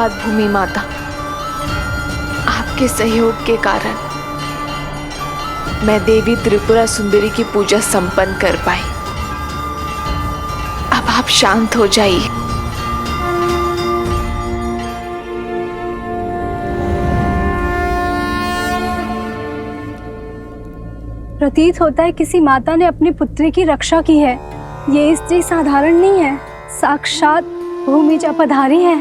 धन्यवाद भूमि माता। आपके सहयोग के कारण मैं देवी त्रिपुरा सुंदरी की पूजा संपन्न कर पाई। अब आप शांत हो जाइए। प्रतीत होता है किसी माता ने अपनी पुत्री की रक्षा की है। ये स्त्री साधारण नहीं है, साक्षात भूमिजा पधारी है।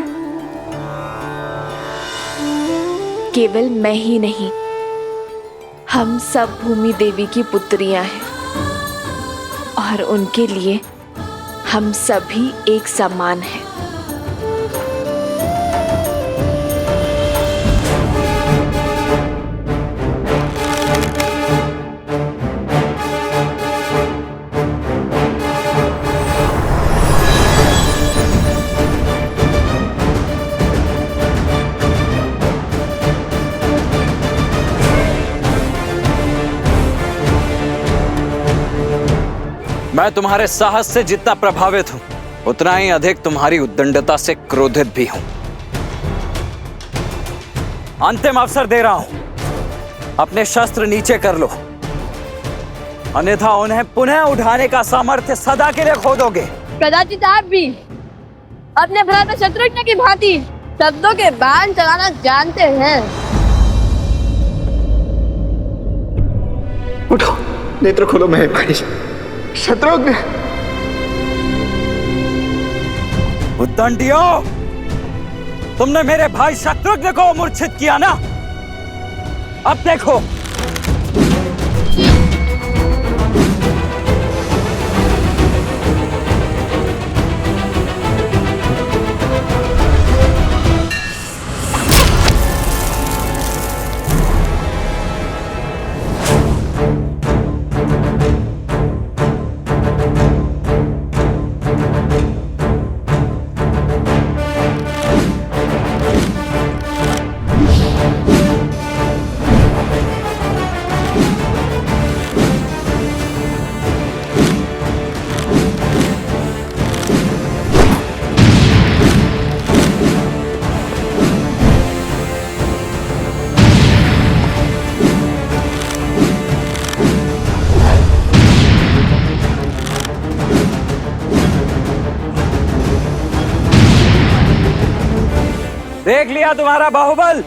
केवल मैं ही नहीं, हम सब भूमि देवी की पुत्रियां हैं और उनके लिए हम सभी एक समान हैं। मैं तुम्हारे साहस से जितना प्रभावित हूं, उतना ही अधिक तुम्हारी उद्दंडता से क्रोधित भी हूं। अंतिम अवसर दे रहा हूं, अपने शस्त्र नीचे कर लो, अन्यथा उन्हें पुनः उठाने का सामर्थ्य सदा के लिए खो दोगे। कदाचित आप भी अपने भ्राता शत्रुघ्न की भांति शब्दों के बाण चलाना जानते हैं। उठो, नेत्र खोलो महक भाई। शत्रुघ्न! उद्दंडियों, तुमने मेरे भाई शत्रुघ्न को मूर्छित किया ना? अब देखो। देख लिया तुम्हारा बाहुबल।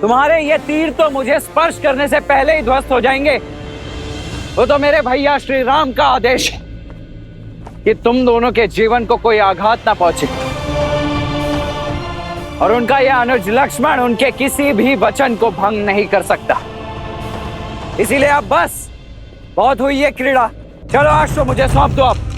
तुम्हारे ये तीर तो मुझे स्पर्श करने से पहले ही ध्वस्त हो जाएंगे। वो तो मेरे भैया श्री राम का आदेश है कि तुम दोनों के जीवन को कोई आघात ना पहुंचे, और उनका यह अनुज लक्ष्मण उनके किसी भी वचन को भंग नहीं कर सकता। इसीलिए अब बस बहुत हुई ये क्रीड़ा। चलो आज तो मुझे सौंप दो। अब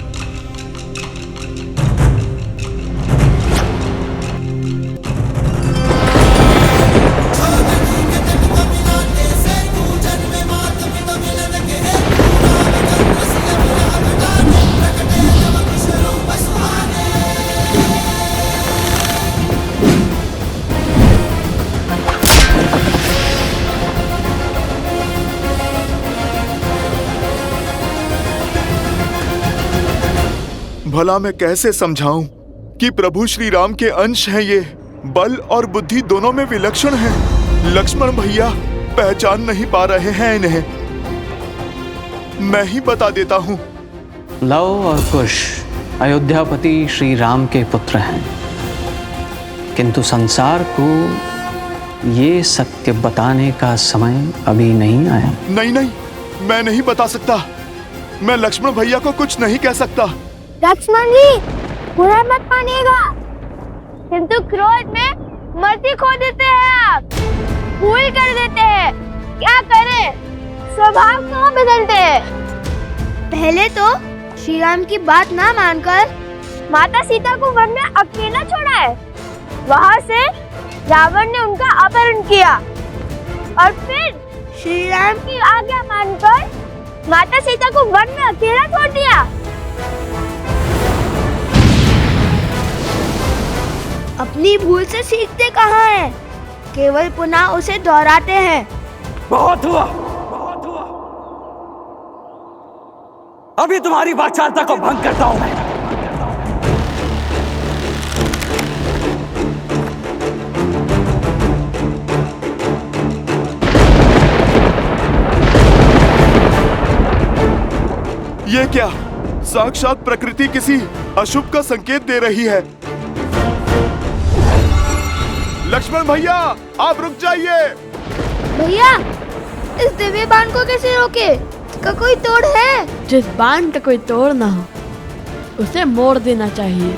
भला मैं कैसे समझाऊं कि प्रभु श्री राम के अंश हैं ये। बल और बुद्धि दोनों में विलक्षण हैं। लक्ष्मण भैया पहचान नहीं पा रहे हैं इन्हें। मैं ही बता देता हूं। लव और कुश अयोध्यापति श्री राम के पुत्र हैं, किंतु संसार को ये सत्य बताने का समय अभी नहीं आया। नहीं नहीं, मैं नहीं बता सकता। मैं लक्ष्मण भैया को कुछ नहीं कह सकता। लक्ष्मण जी, बुरा मत मानिएगा, किंतु क्रोध में मति खो देते हैं आप, भूल कर देते हैं। क्या करें, स्वभाव क्यों बदलते हैं? पहले तो श्री राम की बात ना मानकर माता सीता को वन में अकेला छोड़ा है। वहाँ से रावण ने उनका अपहरण किया और फिर श्री राम की आज्ञा मानकर माता सीता को वन में अकेला छोड़ दिया। अपनी भूल से सीखते कहाँ हैं? केवल पुनः उसे दोहराते हैं। बहुत हुआ, बहुत हुआ। अभी तुम्हारी वाचालता को भंग करता हूं मैं। ये क्या? साक्षात प्रकृति किसी अशुभ का संकेत दे रही है। लक्ष्मण भैया, आप रुक जाइए। भैया, इस दिव्य बाण को कैसे रोके? इसका कोई तोड़ है? जिस बाण का कोई तोड़ ना हो उसे मोड़ देना चाहिए।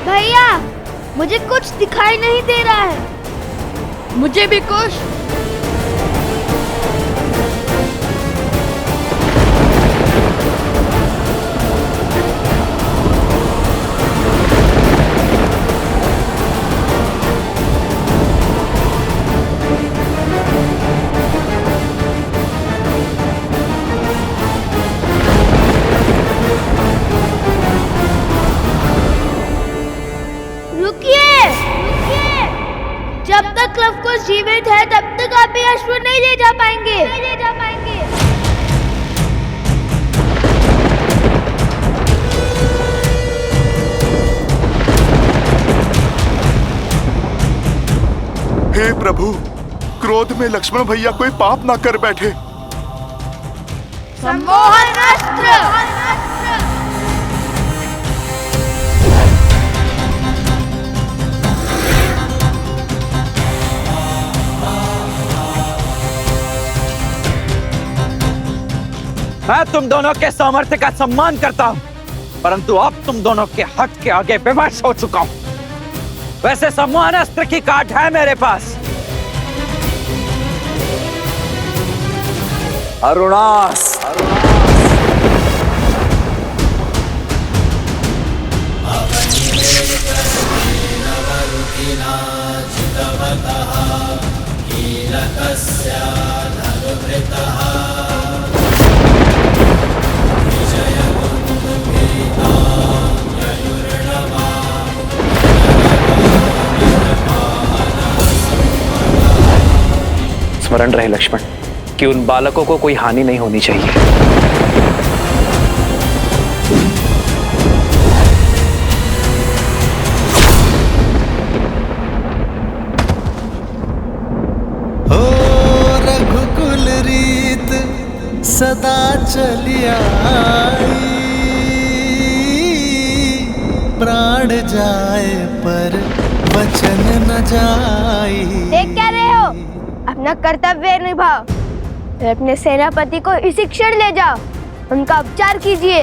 भैया, मुझे कुछ दिखाई नहीं दे रहा है। मुझे भी कुछ। जब तक लवकुश जीवित है तब तक आप ये अश्व नहीं ले जा पाएंगे। हे प्रभु, क्रोध में लक्ष्मण भैया कोई पाप ना कर बैठे। सम्मोहन अस्त्र। मैं तुम दोनों के सामर्थ्य का सम्मान करता हूं, परंतु अब तुम दोनों के हट के आगे विवश हो चुका हूं। वैसे सम्मोहन अस्त्र की काट है मेरे पास। अरुणास, स्मरण रहे लक्ष्मण कि उन बालकों को कोई हानि नहीं होनी चाहिए। हो रघुकुल रीत सदा चलिया, प्राण जाए पर वचन न जाई। देख क्या रहे हो? अपना कर्तव्य निभाओ। फिर अपने सेनापति को इसी क्षण ले जाओ, उनका उपचार कीजिए।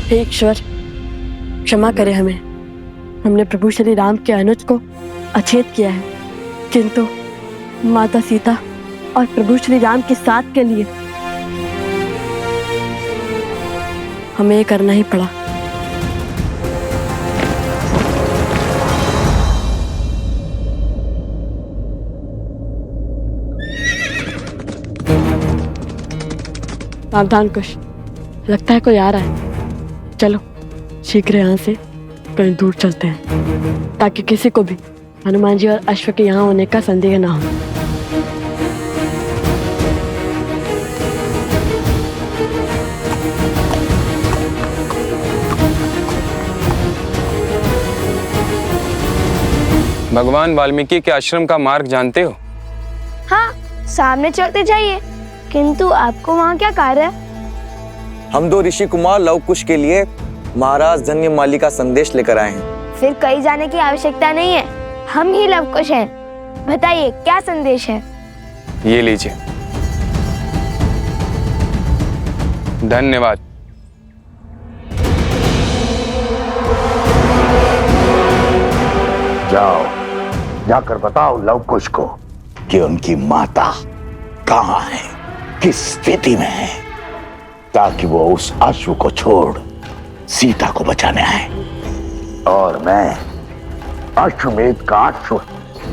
हे ईश्वर, क्षमा करें हमें। हमने प्रभु श्री राम के अनुज को अछेत किया है, किंतु माता सीता और प्रभु श्री राम के साथ के लिए हमें ये करना ही पड़ा। सावधान कुश, लगता है कोई आ रहा है। चलो शीघ्र यहाँ से कहीं दूर चलते हैं, ताकि किसी को भी हनुमान जी और अश्व के यहाँ होने का संदेह ना हो। भगवान वाल्मीकि के आश्रम का मार्ग जानते हो? हाँ, सामने चलते जाइए। किंतु आपको वहाँ क्या कार्य है? हम दो ऋषि कुमार लवकुश के लिए महाराज धन्यमाली का संदेश लेकर आए हैं। फिर कहीं जाने की आवश्यकता नहीं है, हम ही लवकुश हैं। बताइए क्या संदेश है? ये लीजिए। धन्यवाद। जाओ, जाकर बताओ लव कुश को कि उनकी माता कहाँ है, किस स्थिति में है, ताकि वो उस अश्व को छोड़ सीता को बचाने आए और मैं अश्वमेध का अश्व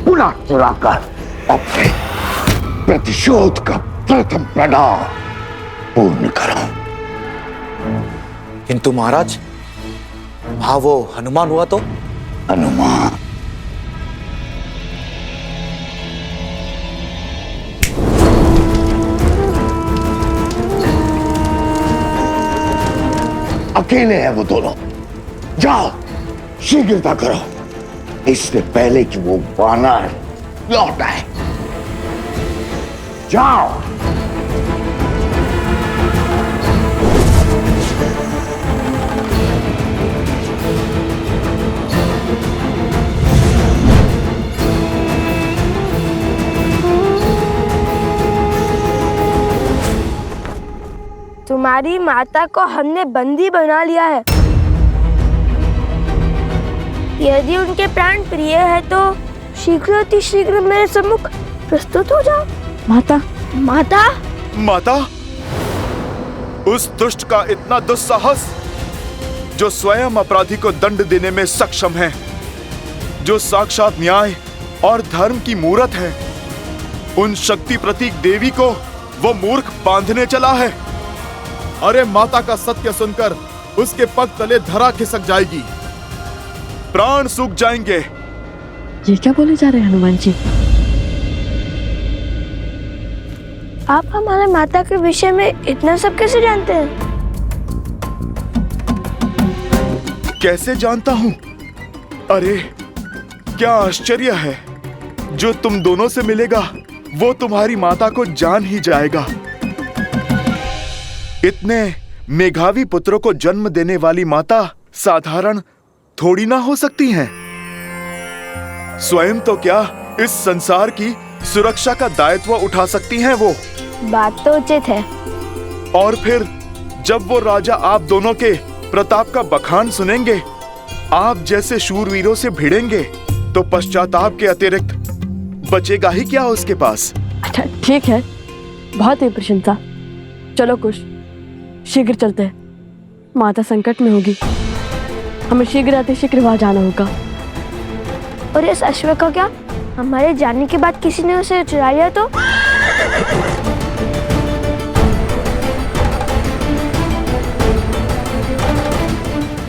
पुनः चुराकर अपने प्रतिशोध का प्रथम प्रणाम पूर्ण करूं। किंतु महाराज, हाँ वो हनुमान हुआ तो? हनुमान? अकेले हैं वो दोनों। जाओ, शीघ्रता करो, इससे पहले कि वो वानर लौट आए। जाओ। तुम्हारी माता को हमने बंदी बना लिया है। यदि उनके प्राण प्रिय है तो शीघ्र अति शीघ्र मेरे सम्मुख प्रस्तुत हो जाओ। माता, माता, माता, उस दुष्ट का इतना दुस्साहस, जो स्वयं अपराधी को दंड देने में सक्षम है, जो साक्षात न्याय और धर्म की मूरत है, उन शक्ति प्रतीक देवी को वो मूर्ख बांधने चला है। अरे माता का सत्य सुनकर उसके पग तले धरा खिसक जाएगी, प्राण सूख जाएंगे। ये क्या बोले जा रहे हैं हनुमान जी? आप हमारे माता के विषय में इतना सब कैसे जानते हैं? कैसे जानता हूं? अरे क्या आश्चर्य है, जो तुम दोनों से मिलेगा वो तुम्हारी माता को जान ही जाएगा। इतने मेघावी पुत्रों को जन्म देने वाली माता साधारण थोड़ी ना हो सकती हैं। स्वयं तो क्या इस संसार की सुरक्षा का दायित्व उठा सकती हैं वो। बात तो उचित है। और फिर जब वो राजा आप दोनों के प्रताप का बखान सुनेंगे, आप जैसे शूरवीरों से भिड़ेंगे, तो पश्चाताप के अतिरिक्त बचेगा ही क्या उसके पास। अच्छा ठीक है, बहुत ही प्रशंसा। चलो कुश, शीघ्र चलते हैं। माता संकट में होगी, हमें शीघ्र अति शीघ्र वहां जाना होगा। और इस अश्व का क्या? हमारे जाने के बाद किसी ने उसे चुरा लिया तो?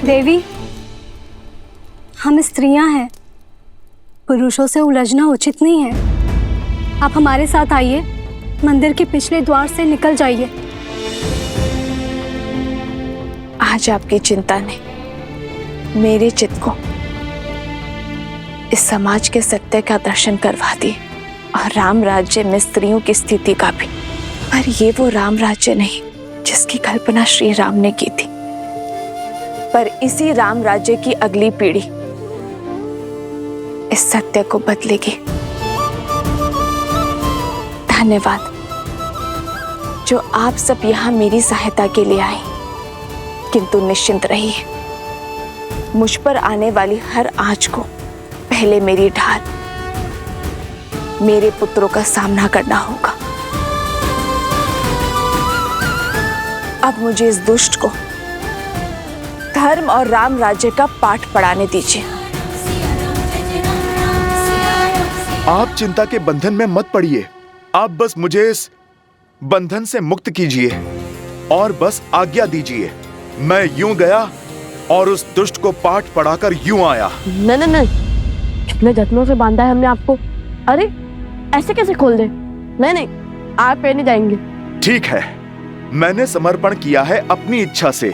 देवी, हम स्त्रियां हैं, पुरुषों से उलझना उचित नहीं है। आप हमारे साथ आइए, मंदिर के पिछले द्वार से निकल जाइए। आज आपकी चिंता ने मेरे चित्त को इस समाज के सत्य का दर्शन करवा दी, और राम राज्य में स्त्रियों की स्थिति का भी। पर ये वो राम राज्य नहीं जिसकी कल्पना श्री राम ने की थी, पर इसी राम राज्य की अगली पीढ़ी इस सत्य को बदलेगी। धन्यवाद जो आप सब यहाँ मेरी सहायता के लिए आए, किंतु निश्चिंत रहिए, मुझ पर आने वाली हर आँच को पहले मेरी ढाल, मेरे पुत्रों का सामना करना होगा। अब मुझे इस दुष्ट को धर्म और राम राज्य का पाठ पढ़ाने दीजिए। आप चिंता के बंधन में मत पड़िए, आप बस मुझे इस बंधन से मुक्त कीजिए और बस आज्ञा दीजिए। मैं यूं गया और उस दुष्ट को पाठ पढ़ाकर यूं आया। नहीं नहीं नहीं, कितने जत्नों से बांधा है हमने आपको। अरे ऐसे कैसे खोल दे? नहीं नहीं, आप पे नहीं जाएंगे। ठीक है, मैंने समर्पण किया है अपनी इच्छा से।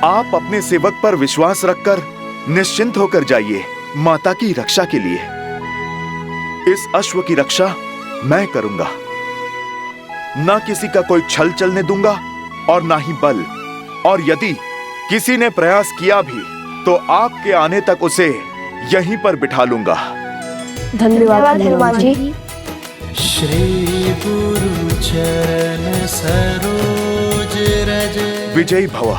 आप अपने सेवक पर विश्वास रखकर निश्चिंत होकर जाइए माता की रक्षा के लिए। इस अश्व की रक्षा मैं करूंगा, ना किसी का कोई छल चलने दूंगा और ना ही बल। और यदि किसी ने प्रयास किया भी तो आपके आने तक उसे यहीं पर बिठा लूंगा। धन्यवाद हनुमान जी। श्री गुरु चरण सरोज रज विजयी भव।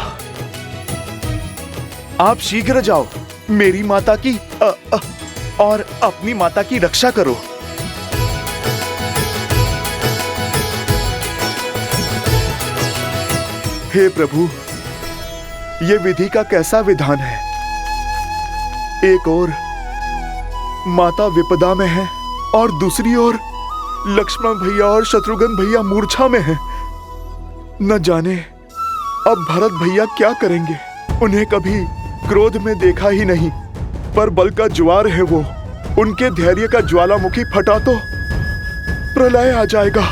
आप शीघ्र जाओ, मेरी माता की और अपनी माता की रक्षा करो। हे प्रभु, ये विधि का कैसा विधान है? एक ओर माता विपदा में है और दूसरी ओर लक्ष्मण भैया और शत्रुघ्न भैया मूर्छा में हैं। न जाने अब भरत भैया क्या करेंगे। उन्हें कभी क्रोध में देखा ही नहीं, पर बल का ज्वार है वो। उनके धैर्य का ज्वालामुखी फटा तो प्रलय आ जाएगा।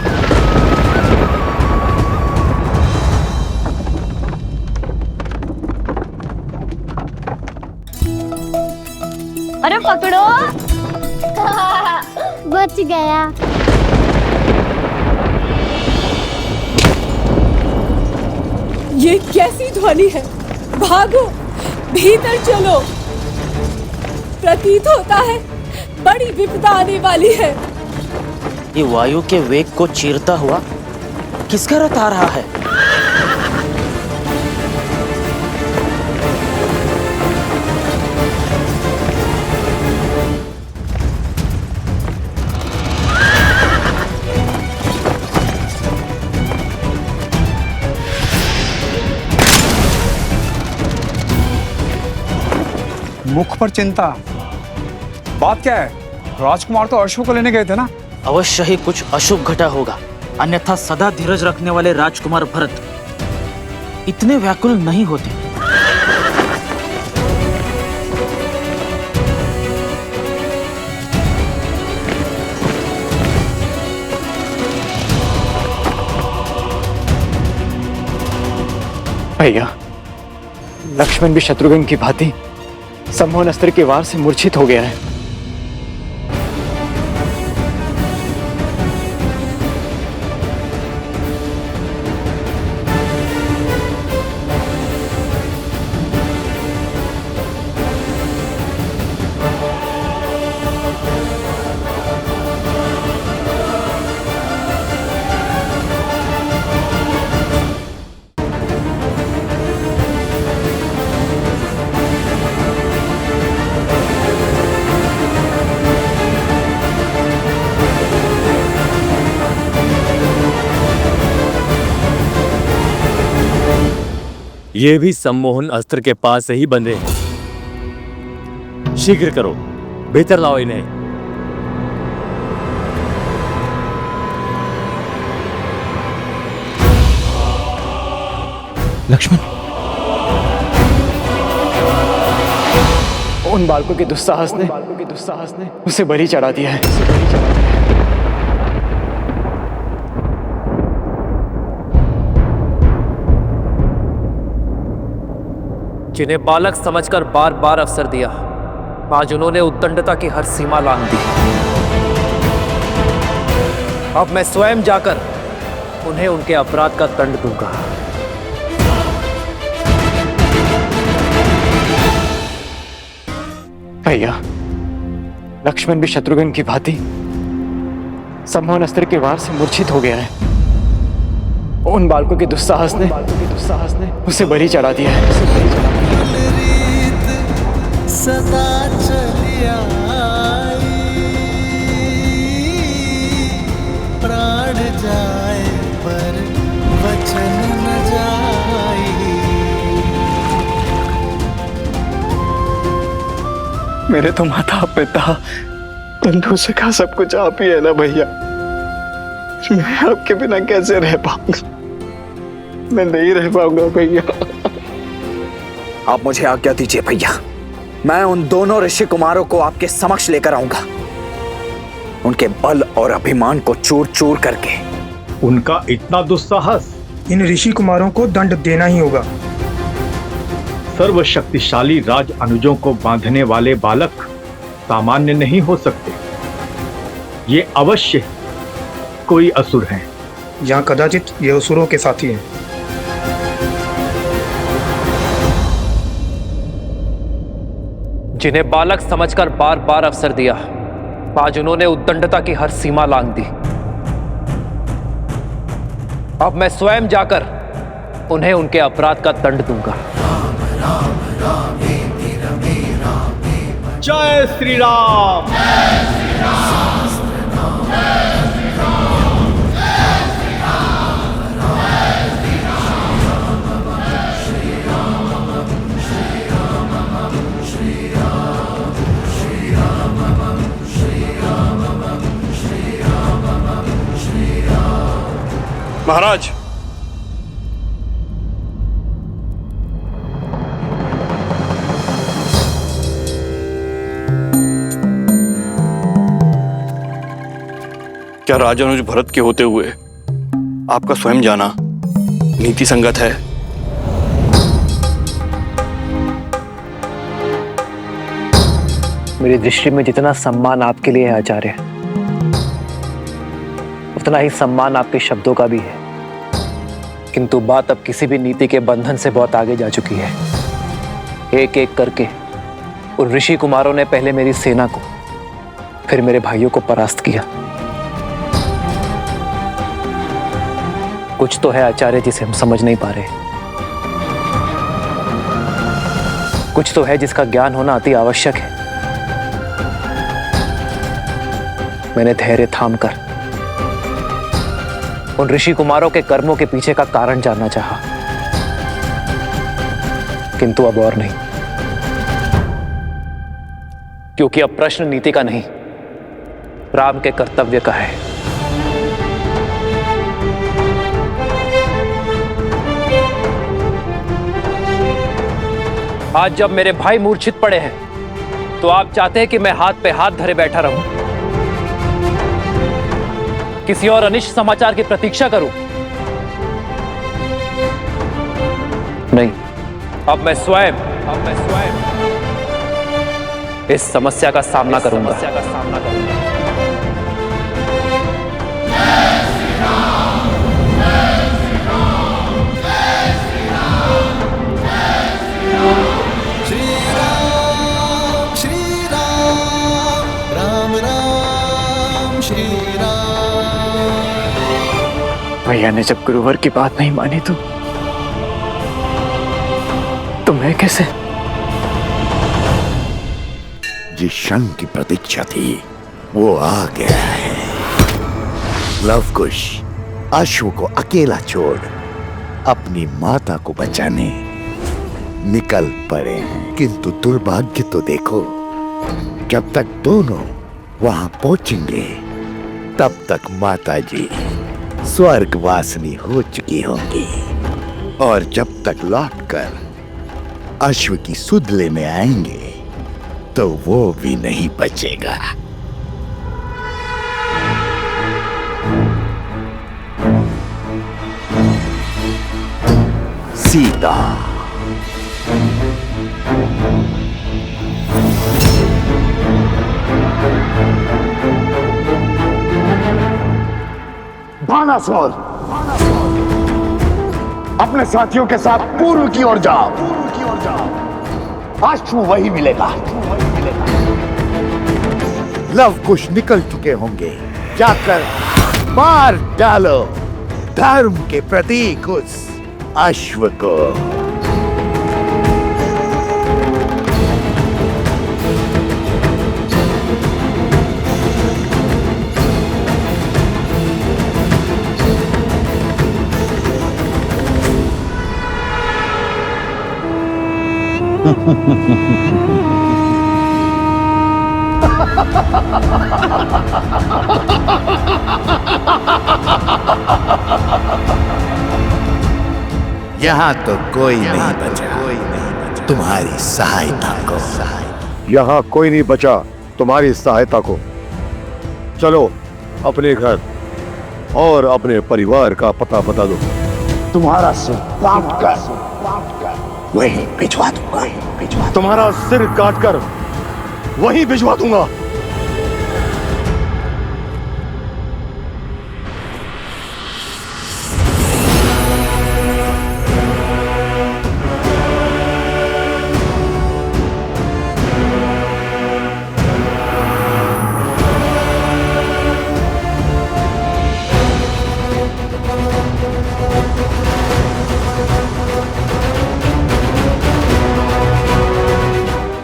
अरे पकड़ो। बच गया। ये कैसी ध्वनि है? भागो, भीतर चलो। प्रतीत होता है बड़ी विपदा आने वाली है। ये वायु के वेग को चीरता हुआ किसका रथ आ रहा है? मुख पर चिंता, बात क्या है? राजकुमार तो अशोक को लेने गए थे ना? अवश्य ही कुछ अशुभ घटा होगा, अन्यथा सदा धीरज रखने वाले राजकुमार भरत इतने व्याकुल नहीं होते। भैया, लक्ष्मण भी शत्रुघ्न की भांति सम्मोहन अस्त्र के वार से मूर्छित हो गया है। ये भी सम्मोहन अस्त्र के पास से ही बंधे हैं। शीघ्र करो, भीतर लाओ इन्हें। लक्ष्मण, उन बालकों के दुस्साहस ने उसे बलि चढ़ा दिया है। जिन्हें बालक समझकर बार बार अवसर दिया, आज उन्होंने उद्दंडता की हर सीमा लांघ दी। अब मैं स्वयं जाकर उन्हें उनके अपराध का दंड दूंगा। भैया, लक्ष्मण भी शत्रुघ्न की भांति सम्मोहन अस्त्र के वार से मूर्छित हो गया है। उन बालकों के दुस्साहस ने उसे बलि चढ़ा दिया है। सदा चलिया प्राण जाए पर वचन न जाए। मेरे तो माता पिता बंधु से का सब कुछ आप ही है ना भैया। मैं आपके बिना कैसे रह पाऊंगा? मैं नहीं रह पाऊंगा भैया। आप मुझे आज्ञा दीजिए भैया, मैं उन दोनों ऋषि कुमारों को आपके समक्ष लेकर आऊंगा। उनके बल और अभिमान को चूर चूर करके। उनका इतना दुस्साहस, इन ऋषि कुमारों को दंड देना ही होगा। सर्वशक्तिशाली राज अनुजों को बांधने वाले बालक सामान्य नहीं हो सकते। ये अवश्य कोई असुर हैं, या कदाचित ये असुरों के साथी हैं। जिन्हें बालक समझकर बार बार अवसर दिया, आज उन्होंने उद्दंडता की हर सीमा लांघ दी। अब मैं स्वयं जाकर उन्हें उनके अपराध का दंड दूंगा। जय श्री राम। महाराज, क्या राजानुज भरत के होते हुए आपका स्वयं जाना नीति संगत है? मेरी दृष्टि में जितना सम्मान आपके लिए है आचार्य, उतना ही सम्मान आपके शब्दों का भी है। किंतु बात अब किसी भी नीति के बंधन से बहुत आगे जा चुकी है। एक एक करके उन ऋषि कुमारों ने पहले मेरी सेना को, फिर मेरे भाइयों को परास्त किया। कुछ तो है आचार्य जिसे हम समझ नहीं पा रहे। कुछ तो है जिसका ज्ञान होना अति आवश्यक है। मैंने धैर्य थामकर उन ऋषि कुमारों के कर्मों के पीछे का कारण जानना चाहा, किंतु अब और नहीं, क्योंकि अब प्रश्न नीति का नहीं, राम के कर्तव्य का है। आज जब मेरे भाई मूर्छित पड़े हैं, तो आप चाहते हैं कि मैं हाथ पे हाथ धरे बैठा रहूं, किसी और अनिष्ट समाचार की प्रतीक्षा करूं? नहीं, अब मैं स्वयं इस समस्या का सामना करूंगा। भैया ने जब गुरुवर की बात नहीं मानी तो मैं कैसे? जिस क्षण की प्रतीक्षा थी वो आ गया है। लवकुश अश्व को अकेला छोड़ अपनी माता को बचाने निकल पड़े हैं, किंतु दुर्भाग्य तो देखो, जब तक दोनों वहां पहुंचेंगे तब तक माता जी स्वर्गवासिनी हो चुकी होंगी, और जब तक लौटकर अश्व की सुध लेने आएंगे तो वो भी नहीं बचेगा। सीता बाणासुर, अपने साथियों के साथ पूर्व की ओर जाओ। अश्व वही मिलेगा। लवकुश निकल चुके होंगे, जाकर मार डालो धर्म के प्रतीक उस अश्व को। यहाँ तो कोई नहीं बचा तुम्हारी सहायता को। यहाँ कोई नहीं बचा तुम्हारी सहायता को। चलो अपने घर और अपने परिवार का पता बता दो। तुम्हारा सिर काट कर वहीं भिजवा दूंगा। तुम्हारा सिर काटकर वहीं भिजवा दूंगा।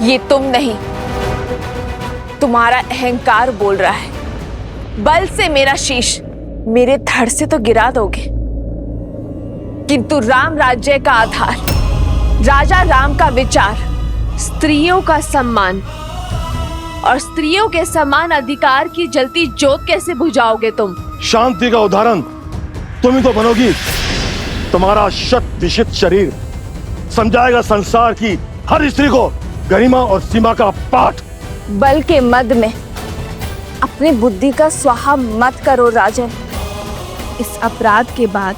ये तुम नहीं, तुम्हारा अहंकार बोल रहा है। बल से मेरा शीश मेरे धड़ से तो गिरा दोगे, किंतु राम राज्य का आधार, राजा राम का विचार, स्त्रियों का सम्मान और स्त्रियों के समान अधिकार की जलती ज्योत कैसे बुझाओगे तुम? शांति का उदाहरण तुम ही तो बनोगी। तुम्हारा शत विशित शरीर समझाएगा संसार की हर स्त्री को गरिमा और सीमा का पाठ। बल के मद में अपनी बुद्धि का स्वाहा मत करो राजन। इस अपराध के बाद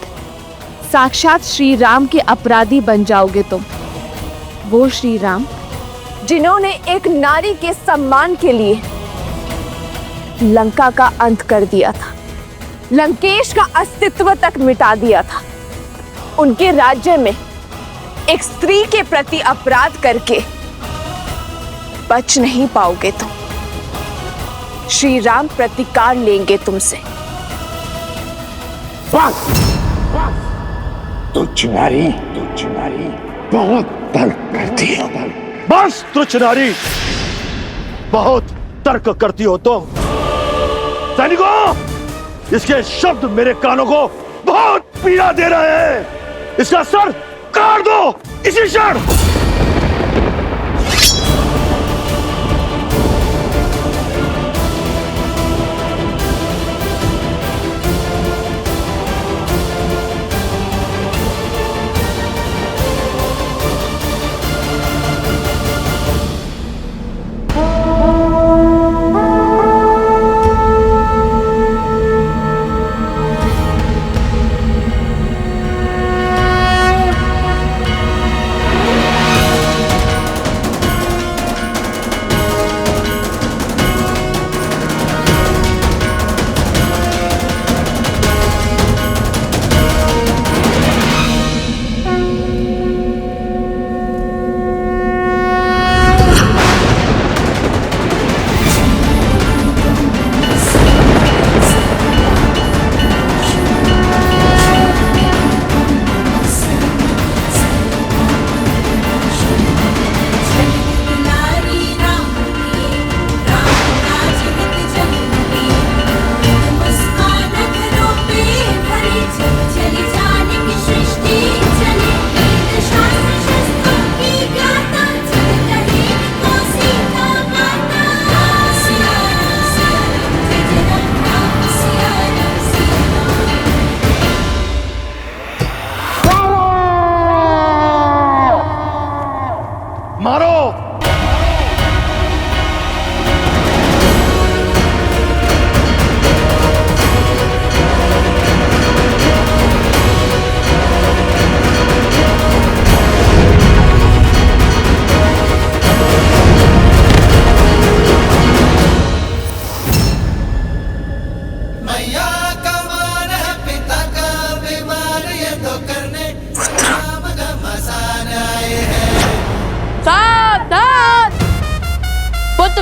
साक्षात श्री राम के अपराधी बन जाओगे तुम। वो श्री राम जिन्होंने एक नारी के सम्मान के लिए लंका का अंत कर दिया था, लंकेश का अस्तित्व तक मिटा दिया था। उनके राज्य में एक स्त्री के प्रति अपराध करके बच नहीं पाओगे तुम। श्री राम प्रतिकार लेंगे तुमसे। बस तुच्छ नारी बहुत तर्क करती हो। बस तुच्छ नारी, बहुत तर्क करती हो तुम। सैनिकों, इसके शब्द मेरे कानों को बहुत पीड़ा दे रहे हैं। इसका सर काट दो इसी क्षण।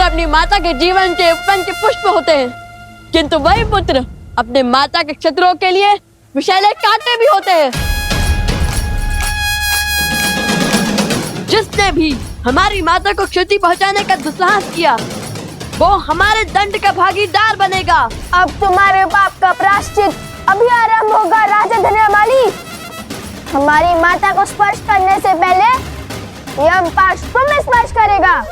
अपनी माता के जीवन के उपवन के पुष्प होते हैं, किंतु वही पुत्र अपने माता के शत्रुओं के लिए विषैले कांटे भी होते हैं। जिसने भी हमारी माता को क्षति पहुंचाने का दुस्साहस किया, वो हमारे दंड का भागीदार बनेगा। अब तुम्हारे पाप का प्रायश्चित अभी आरंभ होगा राजा धन्यमाली। हमारी माता को स्पर्श करने से पहले यम पाश तुम्हें स्पर्श करेगा।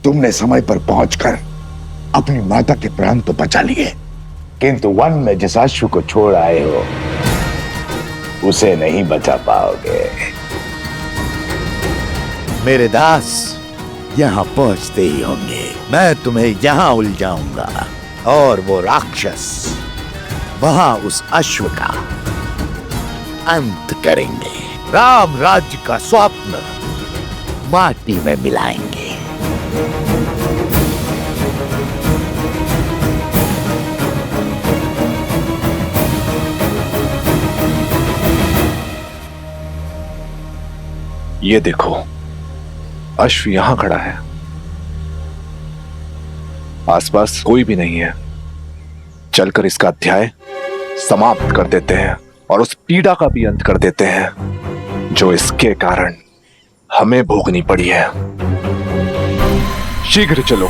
तुमने समय पर पहुंचकर अपनी माता के प्राण तो बचा लिए, किंतु वन में जिस अश्व को छोड़ आए हो उसे नहीं बचा पाओगे। मेरे दास यहाँ पहुंचते ही होंगे। मैं तुम्हें यहाँ उलझाऊंगा और वो राक्षस वहां उस अश्व का अंत करेंगे। राम राज्य का स्वप्न माटी में मिलाएंगे। ये देखो, अश्व यहां खड़ा है, आसपास कोई भी नहीं है। चलकर इसका अध्याय समाप्त कर देते हैं और उस पीड़ा का भी अंत कर देते हैं जो इसके कारण हमें भोगनी पड़ी है। शीघ्र चलो।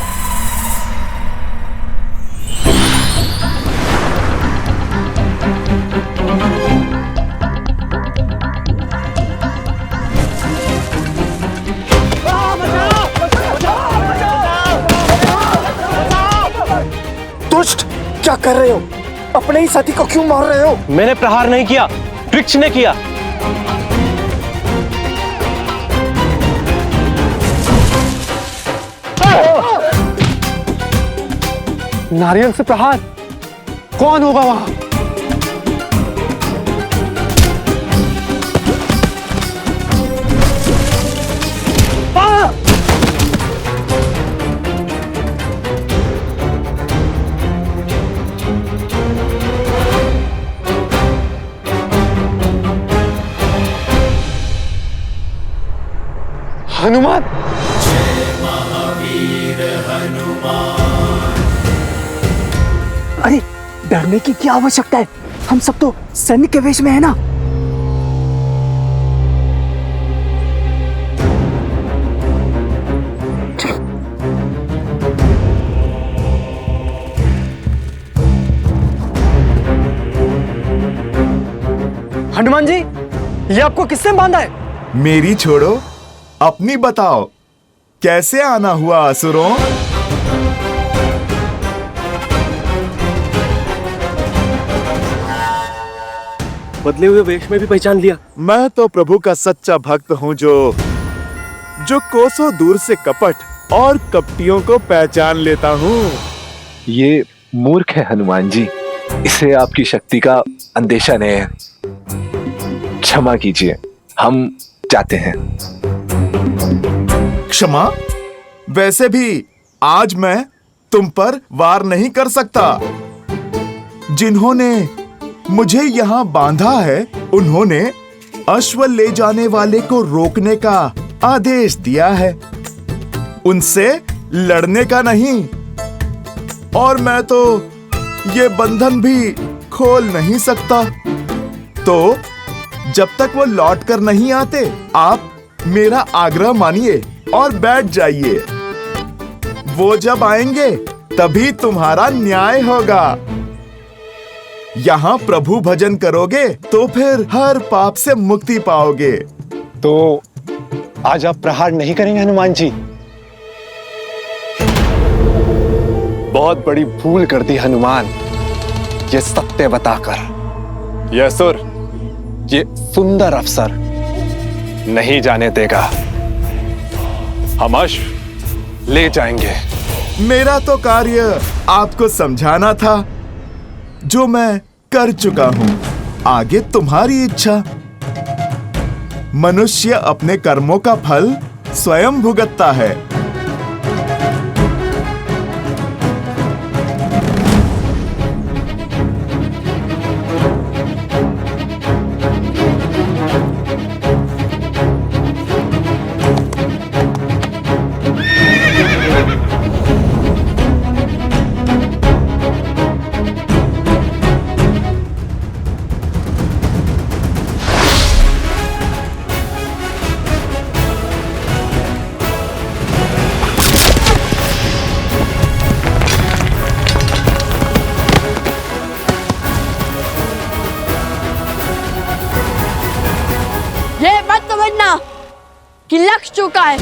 दुष्ट, क्या कर रहे हो? अपने ही साथी को क्यों मार रहे हो? मैंने प्रहार नहीं किया, वृक्ष ने किया। नारियल से प्रहार? कौन होगा वहां? हनुमान! अरे डरने की क्या आवश्यकता है? हम सब तो सैनिक के वेश में है ना। हनुमान जी, ये आपको किसने बांधा है? मेरी छोड़ो, अपनी बताओ, कैसे आना हुआ असुरों? बदले हुए वेश में भी पहचान लिया। मैं तो प्रभु का सच्चा भक्त हूँ जो कोसों दूर से कपट और कपटियों को पहचान लेता हूँ। ये मूर्ख है हनुमान जी, इसे आपकी शक्ति का अंदेशा नहीं है। क्षमा कीजिए, हम जाते हैं। क्षमा? वैसे भी आज मैं तुम पर वार नहीं कर सकता। जिन्होंने मुझे यहाँ बांधा है, उन्होंने अश्व ले जाने वाले को रोकने का आदेश दिया है, उनसे लड़ने का नहीं। और मैं तो ये बंधन भी खोल नहीं सकता। तो जब तक वो लौट कर नहीं आते, आप मेरा आग्रह मानिए और बैठ जाइए। वो जब आएंगे तभी तुम्हारा न्याय होगा। यहाँ प्रभु भजन करोगे तो फिर हर पाप से मुक्ति पाओगे। तो आज आप प्रहार नहीं करेंगे हनुमान जी? बहुत बड़ी भूल कर दी हनुमान, ये सत्य बताकर। यह असुर ये सुंदर अवसर नहीं जाने देगा। हम अश्व ले जाएंगे। मेरा तो कार्य आपको समझाना था, जो मैं कर चुका हूं। आगे तुम्हारी इच्छा। मनुष्य अपने कर्मों का फल स्वयं भुगतता है। कि लक्ष्य चुका है,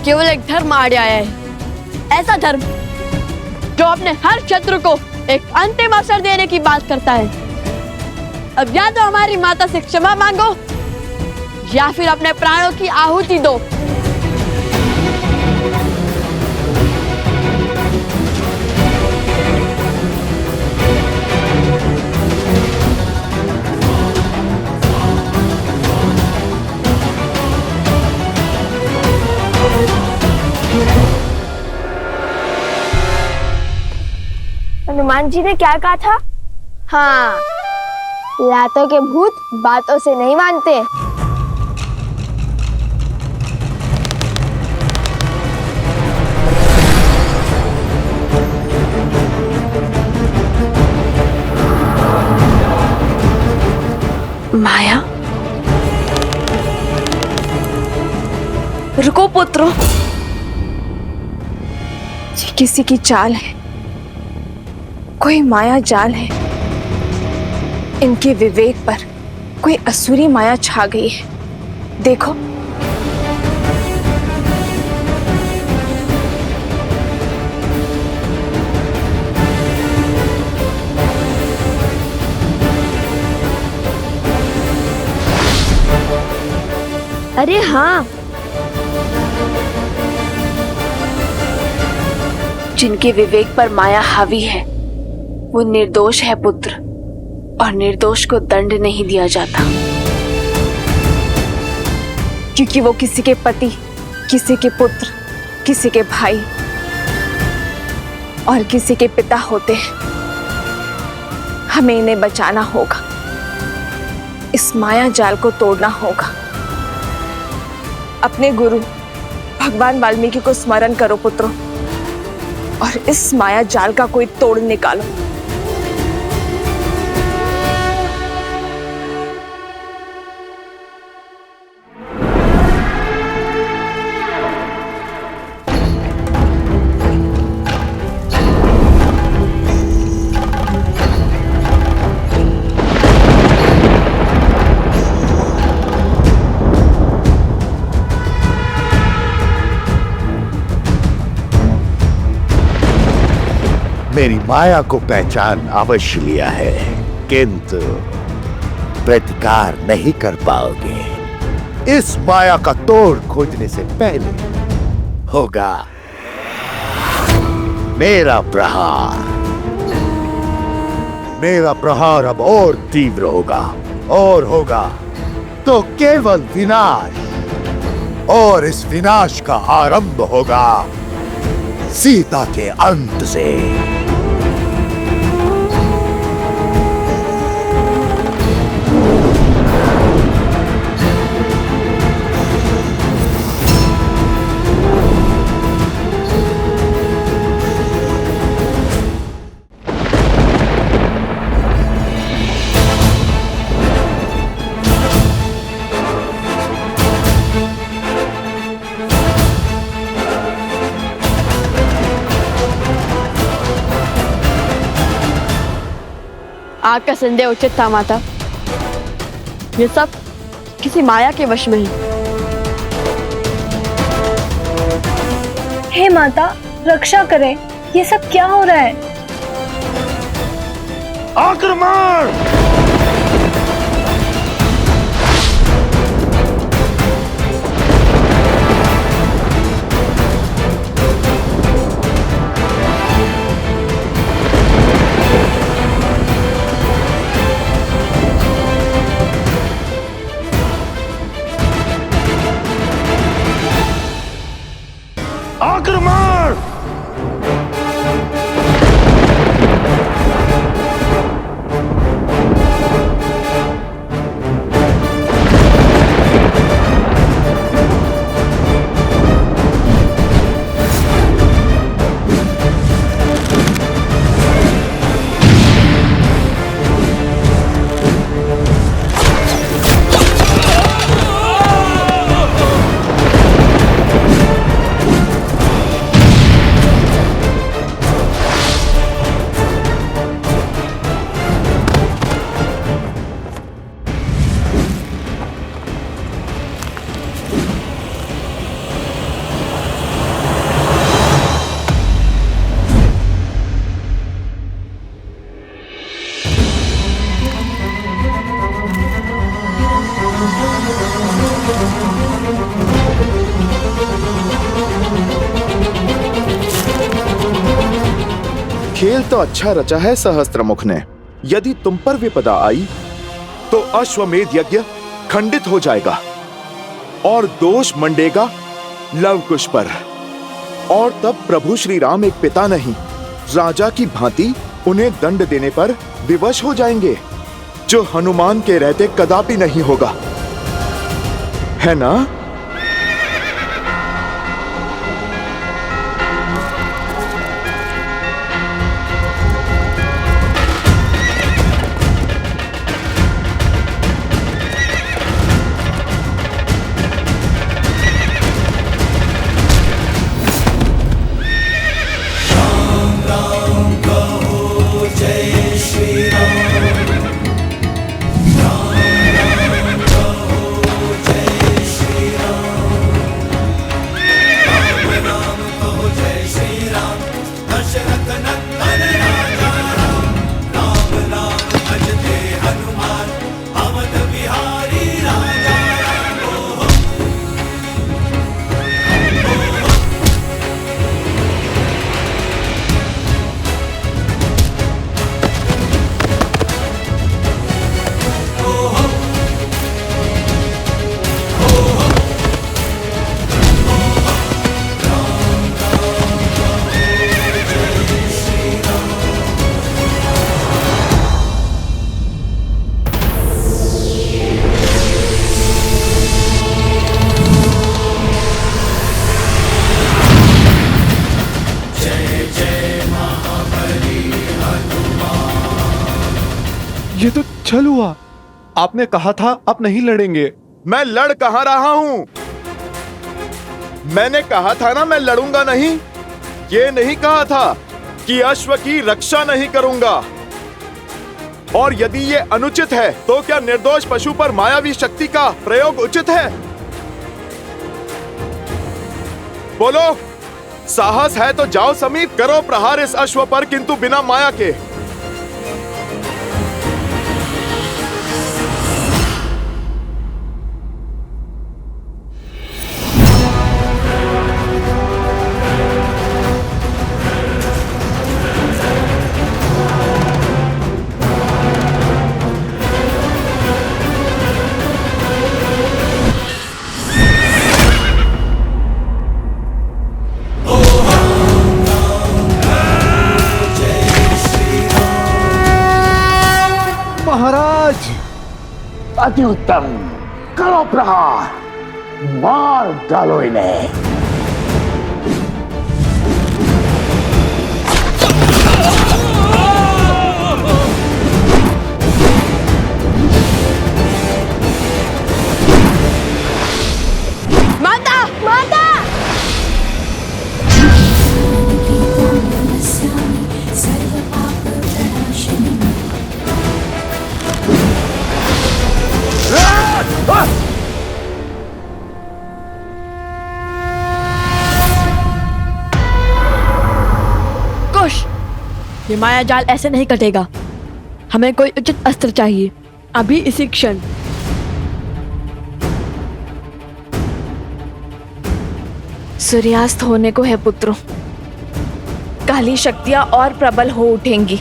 केवल एक धर्म आड़े आया है। ऐसा धर्म जो अपने हर शत्रु को एक अंतिम अवसर देने की बात करता है। अब या तो हमारी माता से क्षमा मांगो या फिर अपने प्राणों की आहुति दो। हनुमान जी ने क्या कहा था? हाँ, लातों के भूत बातों से नहीं मानते। माया, रुको पुत्रों, ये किसी की चाल है, कोई माया जाल है। इनके विवेक पर कोई असुरी माया छा गई है। देखो, अरे हाँ, जिनके विवेक पर माया हावी है वो निर्दोष है पुत्र, और निर्दोष को दंड नहीं दिया जाता, क्योंकि वो किसी के पति, किसी के पुत्र, किसी के भाई और किसी के पिता होते हैं। हमें इन्हें बचाना होगा, इस माया जाल को तोड़ना होगा। अपने गुरु भगवान वाल्मीकि को स्मरण करो पुत्रों, और इस माया जाल का कोई तोड़ निकालो। मेरी माया को पहचान अवश्य लिया है, किंतु प्रतिकार नहीं कर पाओगे। इस माया का तोड़ खोजने से पहले होगा मेरा प्रहार। मेरा प्रहार अब और तीव्र होगा, और होगा तो केवल विनाश, और इस विनाश का आरंभ होगा सीता के अंत से। आपका संदेह उचित था माता, ये सब किसी माया के वश में है। हे माता, रक्षा करें, ये सब क्या हो रहा है? आक्रमण! आक्रमण! खेल तो अच्छा रचा है सहस्त्रमुख ने। यदि तुम पर विपदा आई तो अश्वमेध यज्ञ खंडित हो जाएगा और दोष मंडेगा लवकुश पर, और तब प्रभु श्री राम एक पिता नहीं राजा की भांति उन्हें दंड देने पर विवश हो जाएंगे, जो हनुमान के रहते कदापि नहीं होगा, है ना? ये तो छल हुआ। आपने कहा था आप नहीं लड़ेंगे। मैं लड़ कहाँ रहा हूँ? मैंने कहा था ना मैं लड़ूंगा नहीं। ये नहीं कहा था कि अश्व की रक्षा नहीं करूंगा। और यदि ये अनुचित है तो क्या निर्दोष पशु पर मायावी शक्ति का प्रयोग उचित है? बोलो, साहस है तो जाओ समीप, करो प्रहार इस अश्व पर, किंतु बिना माया के। महाराज, अति उत्तम, करो प्रहार, मार डालो इन्हें। माता, माता! कुश, ये माया जाल ऐसे नहीं कटेगा। हमें कोई उचित अस्त्र चाहिए, अभी इसी क्षण। सूर्यास्त होने को है पुत्रों, काली शक्तियां और प्रबल हो उठेंगी।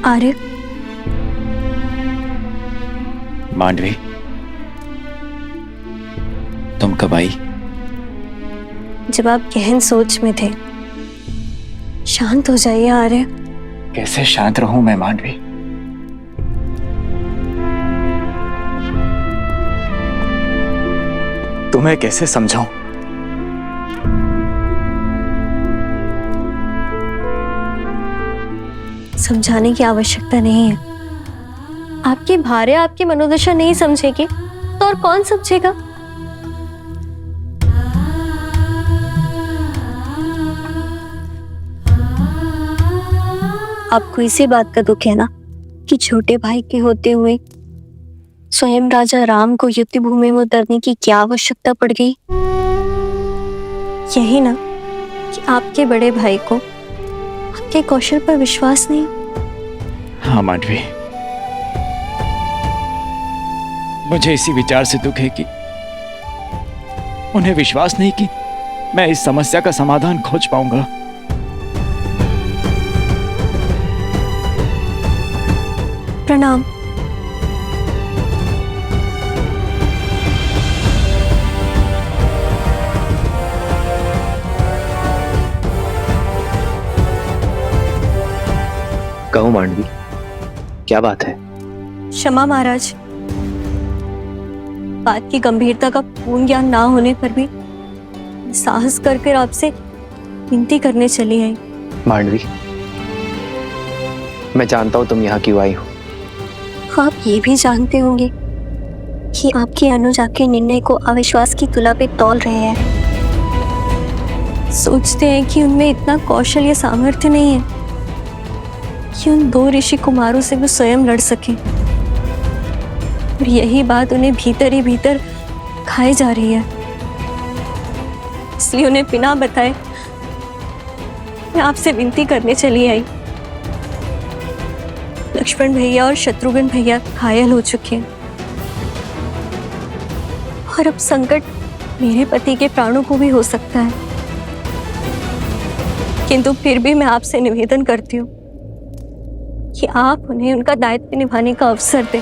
आर्य, मांडवी, तुम कब आई? जब आप गहन सोच में थे। शांत हो जाइए आर्य। कैसे शांत रहूं मैं मांडवी? तुम्हें कैसे समझाऊं? समझाने की आवश्यकता नहीं है। आपकी भार्या आपकी मनोदशा नहीं समझेगी तो और कौन समझेगा? आपको इसी बात का दुख है ना कि छोटे भाई के होते हुए स्वयं राजा राम को युद्ध भूमि में उतरने की क्या आवश्यकता पड़ गई? यही ना कि आपके बड़े भाई को आपके कौशल पर विश्वास नहीं। हाँ मांडवी, मुझे इसी विचार से दुख है कि उन्हें विश्वास नहीं कि मैं इस समस्या का समाधान खोज पाऊंगा। प्रणाम। कहो मांडवी, क्या बात है? क्षमा महाराज, बात की गंभीरता का पूर्ण ज्ञान ना होने पर भी साहस कर आपसे विनती करने चली आई। मांडवी, मैं जानता हूं तुम यहाँ क्यों आई हो। आप ये भी जानते होंगे कि आपके अनुज आपके निर्णय को अविश्वास की तुला पे तौल रहे हैं। सोचते हैं कि उनमें इतना कौशल या सामर्थ्य नहीं है कि उन 2 ऋषि कुमारों से वो स्वयं लड़ सके। और यही बात उन्हें भीतर ही भीतर खाई जा रही है। इसलिए उन्हें बिना बताए मैं आपसे विनती करने चली आई। लक्ष्मण भैया और शत्रुघ्न भैया घायल हो चुके हैं और अब संकट मेरे पति के प्राणों को भी हो सकता है। किंतु फिर भी मैं आपसे निवेदन करती हूँ कि आप उन्हें उनका दायित्व निभाने का अवसर दें।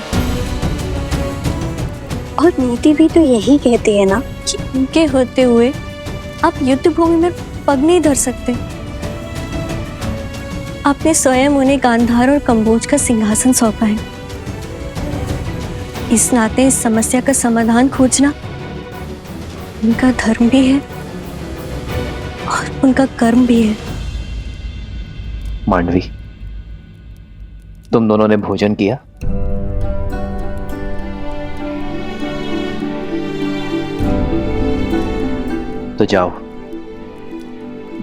और नीति भी तो यही कहती है ना कि उनके होते हुए आप युद्ध भूमि में पग नहीं धर सकते। आपने स्वयं उन्हें गांधार और कंबोज का सिंहासन सौंपा है। इस नाते इस समस्या का समाधान खोजना उनका धर्म भी है और उनका कर्म भी है। मांडवी, तुम दोनों ने भोजन किया? तो जाओ,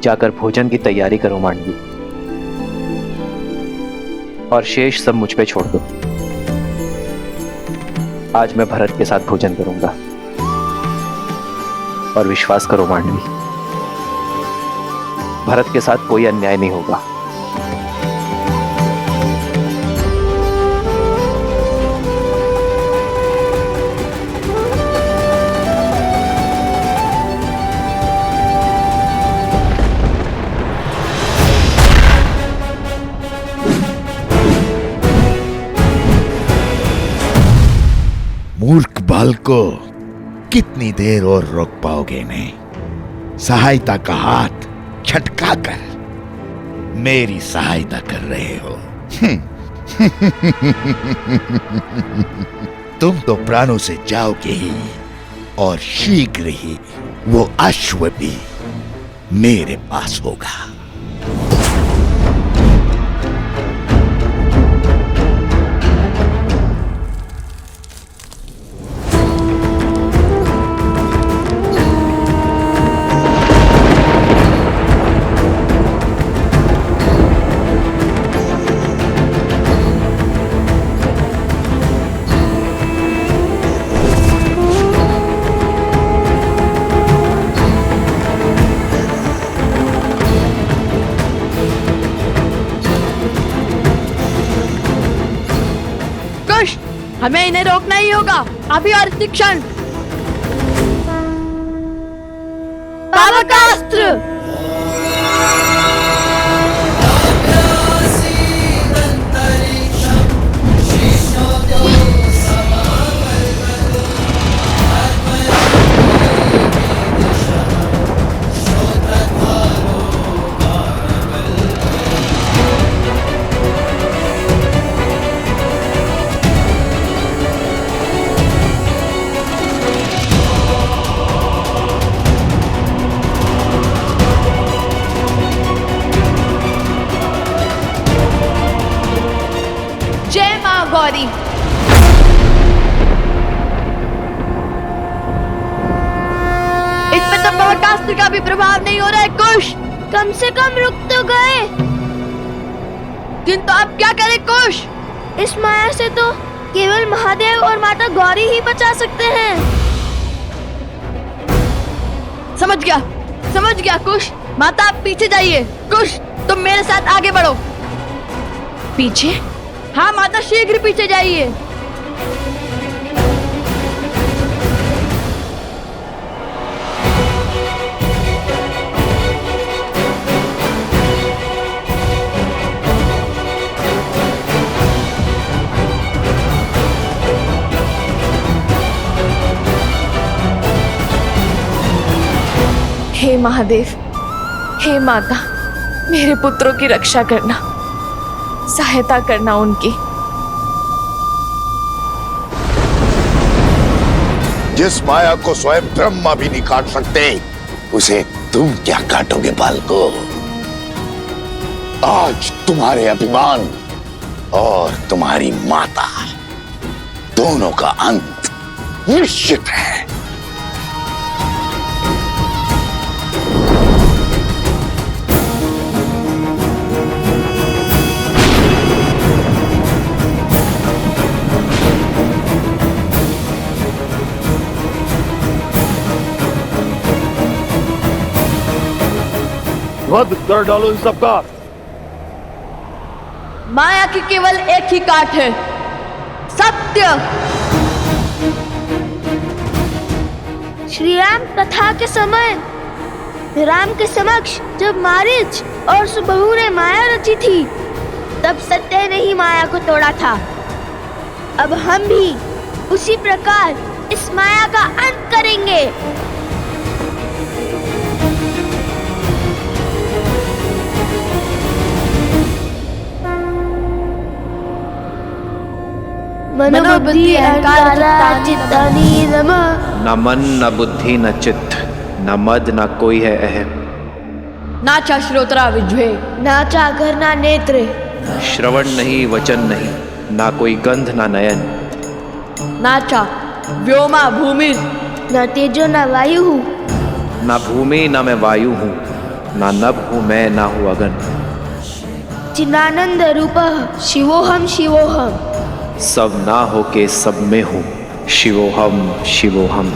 जाकर भोजन की तैयारी करो मांडवी, और शेष सब मुझ पे छोड़ दो। आज मैं भरत के साथ भोजन करूंगा। और विश्वास करो मांडवी, भरत के साथ कोई अन्याय नहीं होगा। मूर्ख बालको, कितनी देर और रोक पाओगे इन्हें? सहायता का हाथ छटका कर मेरी सहायता कर रहे हो। तुम तो प्राणों से जाओगे ही, और शीघ्र ही वो अश्व भी मेरे पास होगा। हमें इन्हें रोकना ही होगा, अभी और इसी क्षण। बाबा का अस्त्र! गौरी, इस पे तो ब्रह्मास्त्र का भी प्रभाव नहीं हो रहा है। कुश, कम से कम रुक तो गए। किंतु अब क्या करें कुश? इस माया से तो केवल महादेव और माता गौरी ही बचा सकते हैं। समझ गया कुश। माता आप पीछे जाइए। कुश, तुम मेरे साथ आगे बढ़ो। पीछे? हाँ माता, शीघ्र पीछे जाइए। हे महादेव, हे माता, मेरे पुत्रों की रक्षा करना, सहायता करना उनकी। जिस माया को स्वयं ब्रह्मा भी नहीं काट सकते, उसे तुम क्या काटोगे बालको? आज तुम्हारे अभिमान और तुम्हारी माता दोनों का अंत निश्चित है। वध कर डालो इन सबका। माया की केवल एक ही काट है, सत्य। श्री राम कथा के समय राम के समक्ष जब मारीच और सुबहू ने माया रची थी, तब सत्य ने ही माया को तोड़ा था। अब हम भी उसी प्रकार इस माया का अंत करेंगे। मनोबुद्धि अहंकार चित्तानि नमः। न मन न बुद्धि न चित्त, न मद न कोई है अहम। नाचा श्रोत्रा विज्वे, नाचा घर ना नेत्र। श्रवण नहीं वचन नहीं, ना कोई गंध ना नयन। नाचा व्योमा भूमि, न तेजो न वायु। ना भूमि ना मैं वायु हूँ, ना नभ हूँ मैं, ना हूँ अगन। चिदानंद रूपः शिवोहम शिवोहम। सब ना हो के सब में हूँ, शिवोहम शिवोहम।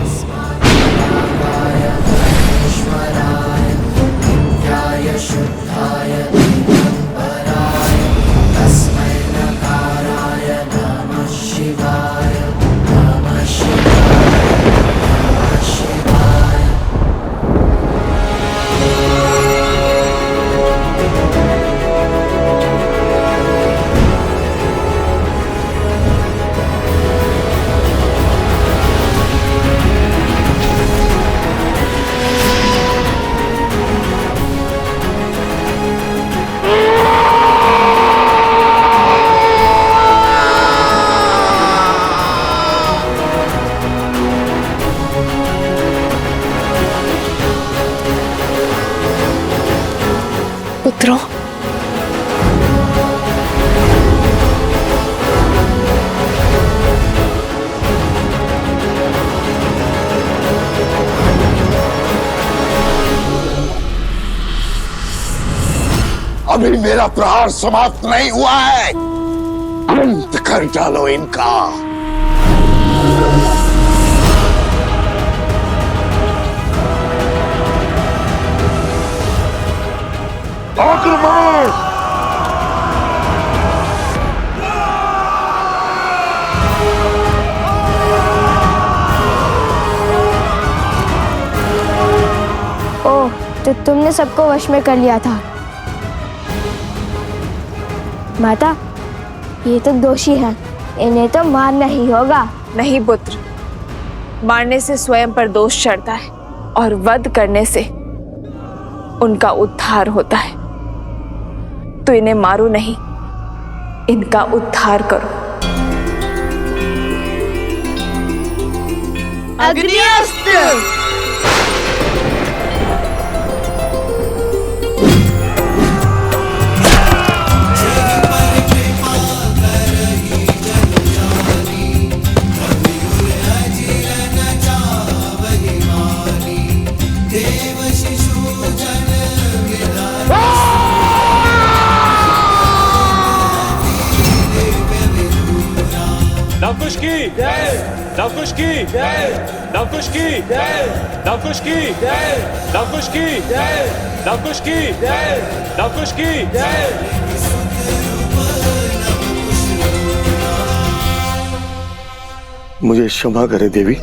पुत्रों, अभी मेरा प्रहार समाप्त नहीं हुआ है। अंत कर डालो इनका। आक्रमण! ओह, तो तुमने सबको वश में कर लिया था। माता, ये तो दोषी है, इन्हें तो मारना ही होगा। नहीं पुत्र, मारने से स्वयं पर दोष चढ़ता है और वध करने से उनका उद्धार होता है। तो इन्हें मारो नहीं, इनका उद्धार करो। अग्निअस्त्र! नवकुश की जय, नवकुश की जय, नवकुश की जय, नवकुश की जय, नवकुश की जय, नवकुश की जय, नवकुश की जय। मुझे क्षमा करे देवी।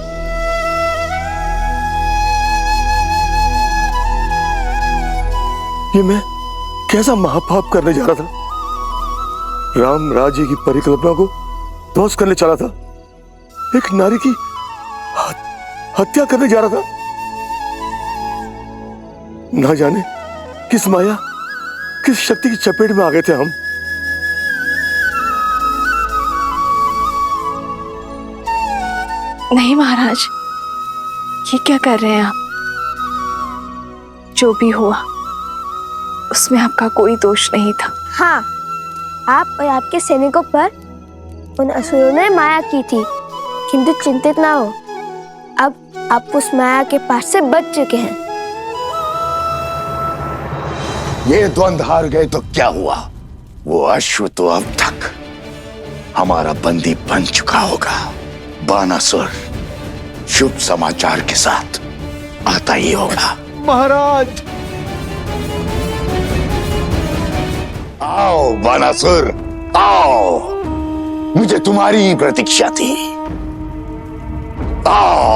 ये मैं कैसा महापाप करने जा रहा था। राम राज्य की परिकल्पना को ध्वस्त करने चला था। एक नारी की हत्या करने जा रहा था। ना जाने किस माया, किस शक्ति की चपेट में आ गए थे हम। नहीं महाराज, ये क्या कर रहे हैं आप? जो भी हुआ उसमें आपका कोई दोष नहीं था। हाँ, आप और आपके सैनिकों पर उन असुरों ने माया की थी, किंतु चिंतित ना हो, अब आप उस माया के पास से बच चुके हैं। ये द्वंद हार गए तो क्या हुआ? वो अश्व तो अब तक हमारा बंदी बन चुका होगा। बानासुर शुभ समाचार के साथ आता ही होगा। महाराज! आओ बानासुर, आओ। मुझे तुम्हारी ही प्रतीक्षा थी। आओ।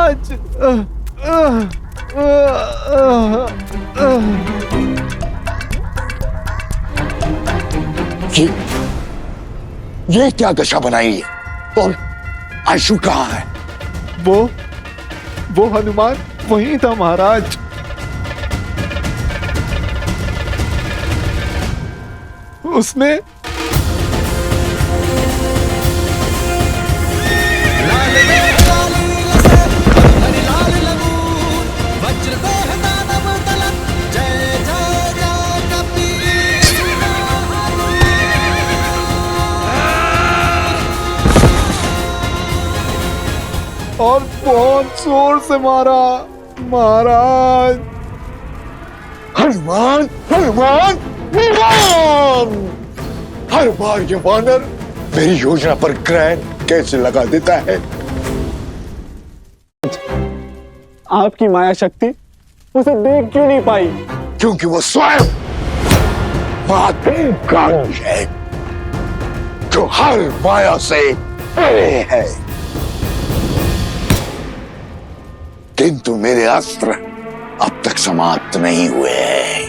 महाराज। ये क्या दशा बनाई है? और आशु कहाँ है? वो हनुमान वहीं था महाराज। उसने और बहुत जोर से मारा महाराज। हनुमान हनुमान हनुमान! हर बार ये वानर मेरी योजना पर ग्रहण कैसे लगा देता है? आपकी माया शक्ति उसे देख क्यों नहीं पाई? क्योंकि वो स्वयं महाकाल है जो हर माया से परे है। किंतु मेरे अस्त्र अब तक समाप्त नहीं हुए हैं।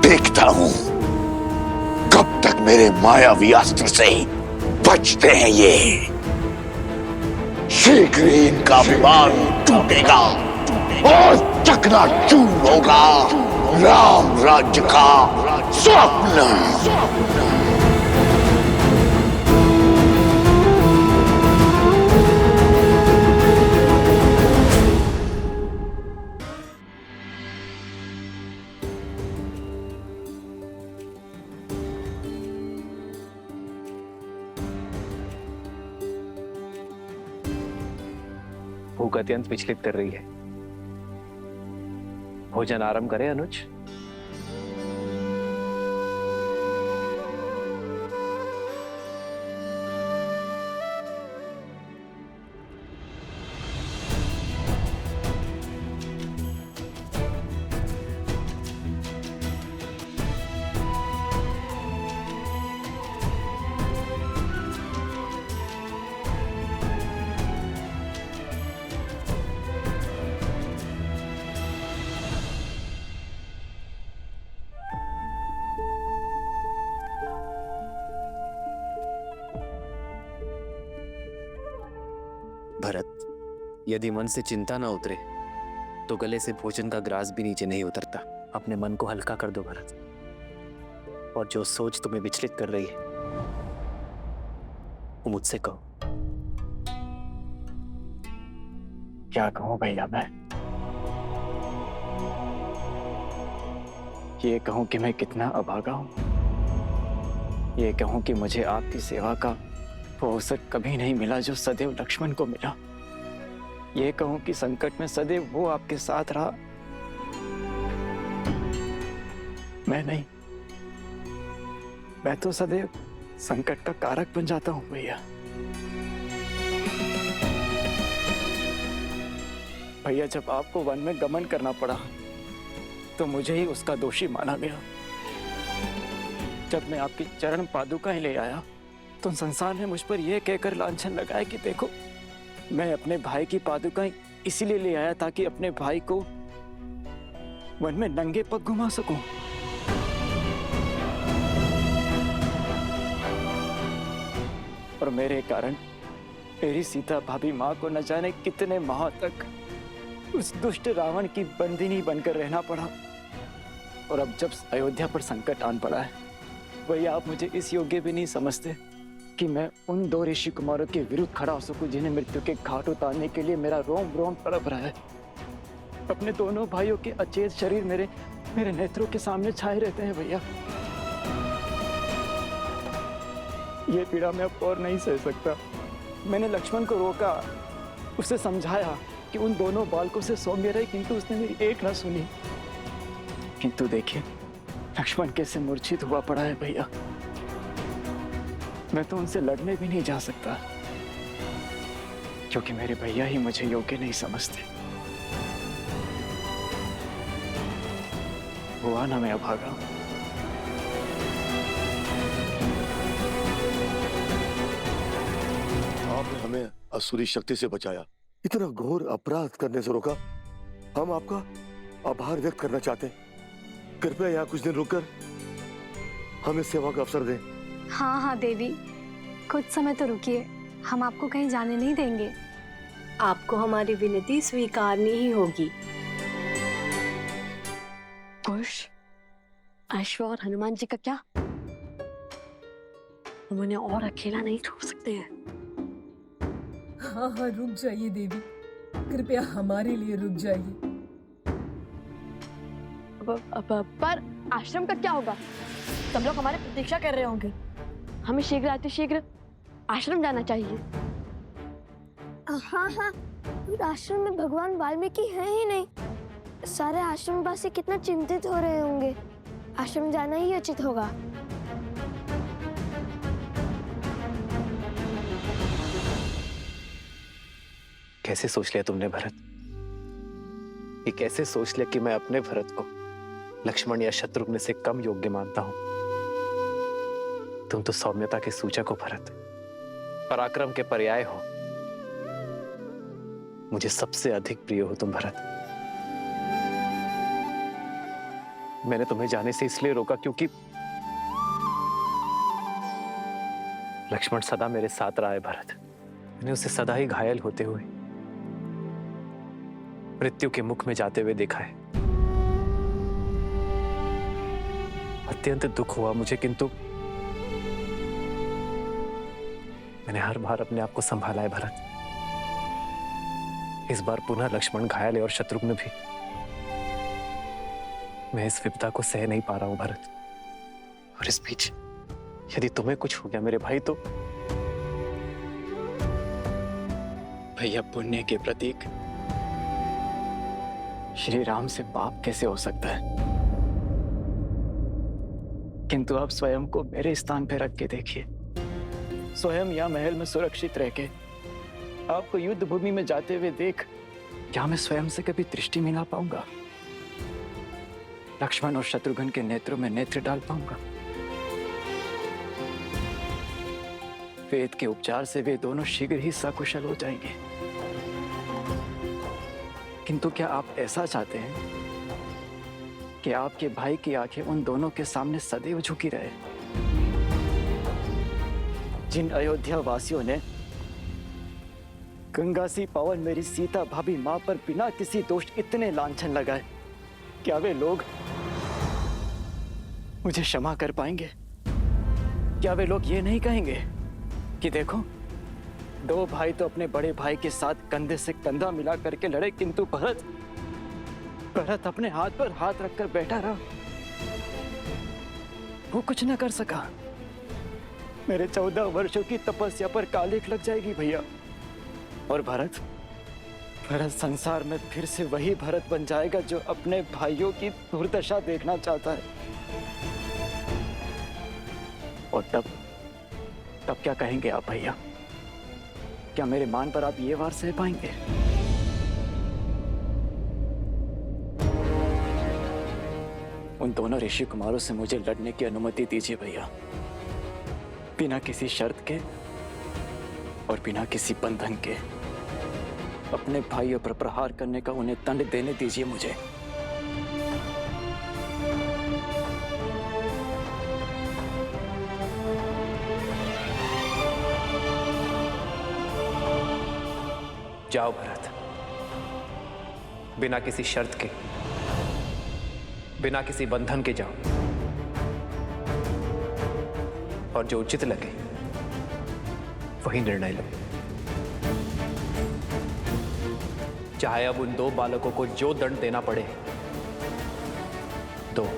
देखता हूं कब तक मेरे मायावी अस्त्र से बचते हैं ये। शीघ्र ही इनका अभिमान टूटेगा और चकनाचूर होगा राम राज्य का स्वप्न। भूख अत्यंत विचलित कर रही है। भोजन आरंभ करें अनुज। भरत, यदि मन से चिंता ना उतरे तो गले से भोजन का ग्रास भी नीचे नहीं उतरता। अपने मन को हल्का कर दो भरत, और जो सोच तुम्हें विचलित कर रही है वो मुझसे कहो। क्या कहूं भैया मैं? ये कहूं कि मैं कितना अभागा हूं। ये कहूं कि मुझे आपकी सेवा का वो अवसर कभी नहीं मिला जो सदैव लक्ष्मण को मिला। ये कहूं कि संकट में सदैव वो आपके साथ रहा, मैं नहीं। मैं तो सदैव संकट का कारक बन जाता हूं भैया। भैया, जब आपको वन में गमन करना पड़ा तो मुझे ही उसका दोषी माना गया। जब मैं आपकी चरण पादुकाएं ले आया तो संसार ने मुझ पर यह कहकर लांछन लगाया कि देखो, मैं अपने भाई की पादुकाएं इसीलिए ले आया ताकि अपने भाई को वन में नंगे पग घुमा सकूं। और मेरे कारण मेरी सीता भाभी माँ को न जाने कितने माह तक उस दुष्ट रावण की बंदिनी बनकर रहना पड़ा। और अब जब अयोध्या पर संकट आन पड़ा है, भैया आप मुझे इस योग्य भी नहीं समझते कि मैं उन दो ऋषि कुमारों के विरुद्ध खड़ा हो सकूं जिन्हें मृत्यु के घाट उतारने के लिए मेरा रोम रोम तड़प रहा है। अपने दोनों भाइयों के अचेत शरीर मेरे नेत्रों के सामने छाए रहते हैं भैया। ये पीड़ा मैं अब और नहीं सह सकता। मैंने लक्ष्मण को रोका, उसे समझाया कि उन दोनों बालकों से सौम्य रहे, किंतु उसने मेरी एक न सुनी। किंतु देखिए, लक्ष्मण कैसे मूर्छित हुआ पड़ा है भैया। मैं तो उनसे लड़ने भी नहीं जा सकता क्योंकि मेरे भैया ही मुझे योग्य नहीं समझते। हुआ ना मैं अभागा। आपने हमें असुरी शक्ति से बचाया, इतना घोर अपराध करने से रोका। हम आपका आभार व्यक्त करना चाहते हैं। कृपया यहाँ कुछ दिन रुककर हमें सेवा का अवसर दें। हाँ हाँ देवी, कुछ समय तो रुकिए, हम आपको कहीं जाने नहीं देंगे। आपको हमारी विनती स्वीकारनी ही होगी। कुश, अश्व और हनुमान जी का क्या? हम उन्हें और अकेला नहीं छोड़ सकते हैं। हाँ हाँ रुक जाइए देवी, कृपया हमारे लिए रुक जाइए। पर आश्रम का क्या होगा? सब लोग हमारी प्रतीक्षा कर रहे होंगे। हमें शीघ्र अतिशीघ्र आश्रम जाना चाहिए। हाँ हाँ, आश्रम में भगवान वाल्मीकि है ही नहीं। सारे आश्रमवासी कितना चिंतित हो रहे होंगे। आश्रम जाना ही उचित होगा। कैसे सोच लिया तुमने भरत? ये कैसे सोच लिया कि मैं अपने भरत को लक्ष्मण या शत्रुघ्न से कम योग्य मानता हूं? तुम तो सौम्यता के सूचक हो भरत, पराक्रम के पर्याय हो। मुझे सबसे अधिक प्रिय हो तुम भरत। मैंने तुम्हें जाने से इसलिए रोका क्योंकि लक्ष्मण सदा मेरे साथ रहा है भरत। मैंने उसे सदा ही घायल होते हुए, मृत्यु के मुख में जाते हुए देखा है। अत्यंत दुख हुआ मुझे, किंतु मैंने हर बार अपने आप को संभाला है भरत। इस बार पुनः लक्ष्मण घायल है और शत्रुघ्न भी। मैं इस विपदा को सह नहीं पा रहा हूं भरत। और इस बीच यदि तुम्हें कुछ हो गया मेरे भाई तो भैया, पुण्य के प्रतीक श्री राम से पाप कैसे हो सकता है? किंतु आप स्वयं को मेरे स्थान पर रख के देखिए। स्वयं या महल में सुरक्षित रह के आपको युद्ध भूमि में जाते हुए देख, क्या मैं स्वयं से कभी दृष्टि मिला पाऊंगा? लक्ष्मण और शत्रुघ्न के नेत्रों में नेत्र डाल पाऊंगा? वेद के उपचार से वे दोनों शीघ्र ही सकुशल हो जाएंगे। किंतु क्या आप ऐसा चाहते हैं कि आपके भाई की आंखें उन दोनों के सामने सदैव झुकी रहे? जिन अयोध्या वासियों ने गंगा सी पावन मेरी सीता भाभी मां पर बिना किसी दोष इतने लांछन लगाए, क्या वे लोग मुझे क्षमा कर पाएंगे? क्या वे लोग ये नहीं कहेंगे कि देखो, दो भाई तो अपने बड़े भाई के साथ कंधे से कंधा मिला करके लड़े, किंतु भरत अपने हाथ पर हाथ रखकर बैठा रहा, वो कुछ न कर सका। मेरे 14 वर्षों की तपस्या पर कालिख लग जाएगी भैया। और भरत संसार में फिर से वही भरत बन जाएगा जो अपने भाइयों की दुर्दशा देखना चाहता है। और तब क्या कहेंगे आप भैया? क्या मेरे मान पर आप ये वार सह पाएंगे? उन दोनों ऋषि कुमारों से मुझे लड़ने की अनुमति दीजिए भैया, बिना किसी शर्त के और बिना किसी बंधन के। अपने भाइयों पर प्रहार करने का उन्हें दंड देने दीजिए मुझे। जाओ भरत, बिना किसी शर्त के, बिना किसी बंधन के जाओ, और जो उचित लगे वही निर्णय लो। चाहे अब उन दो बालकों को जो दंड देना पड़े दो,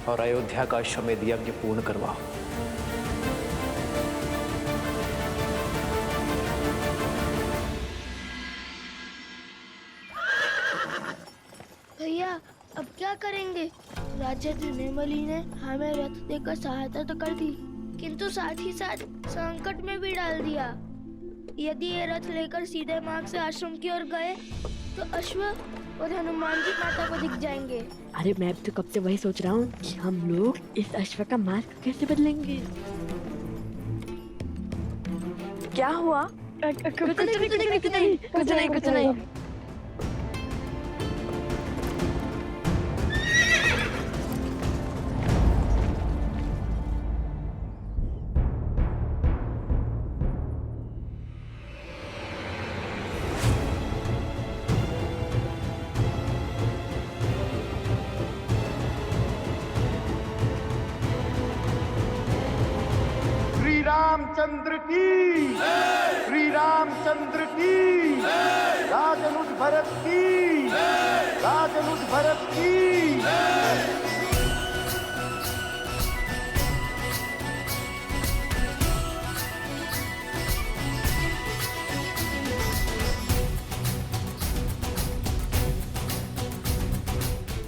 और अयोध्या का अश्वमेध यज्ञ पूर्ण करवाओ। भैया अब क्या करेंगे? राजा धनेमली ने हमें रथ देकर सहायता तो कर दी, किंतु साथ ही साथ संकट में भी डाल दिया। यदि ये रथ लेकर सीधे मार्ग से आश्रम की ओर गए तो अश्व और हनुमान जी माता को दिख जाएंगे। अरे मैं तो कब से वही सोच रहा हूँ कि हम लोग इस अश्व का मार्ग कैसे बदलेंगे। क्या हुआ? कुछ नहीं। श्री रामचंद्र की, श्री रामचंद्र की, राजनुज भरत की, राजनुज भरत की।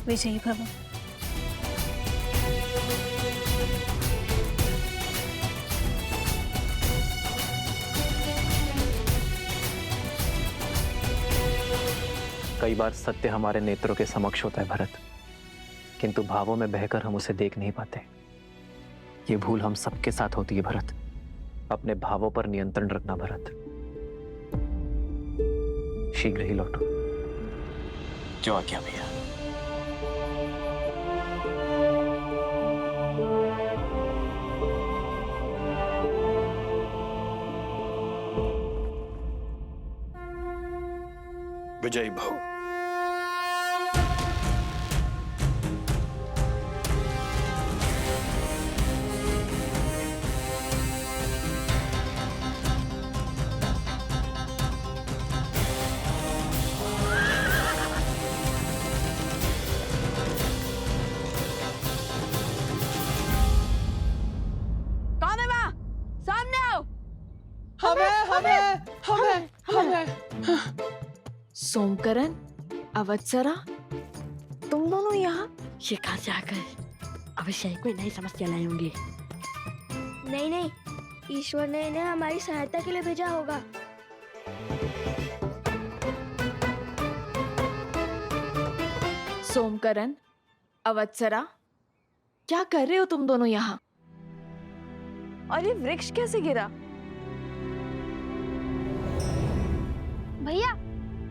विजयी भव। कई बार सत्य हमारे नेत्रों के समक्ष होता है भरत, किंतु भावों में बहकर हम उसे देख नहीं पाते। ये भूल हम सबके साथ होती है भरत। अपने भावों पर नियंत्रण रखना भरत। शीघ्र ही लौटो। जो आज्ञा भैया। विजयी भव। कौन है वहाँ? सामने आओ। हमें सोमकरण, अवत्सरा, तुम दोनों यहाँ? ये कहाँ से आकर अवश्य कोई नई समस्या लाई होंगी। नहीं, ईश्वर ने इन्हें हमारी सहायता के लिए भेजा होगा। सोमकरण, अवत्सरा, क्या कर रहे हो तुम दोनों यहाँ? और ये वृक्ष कैसे गिरा? भैया,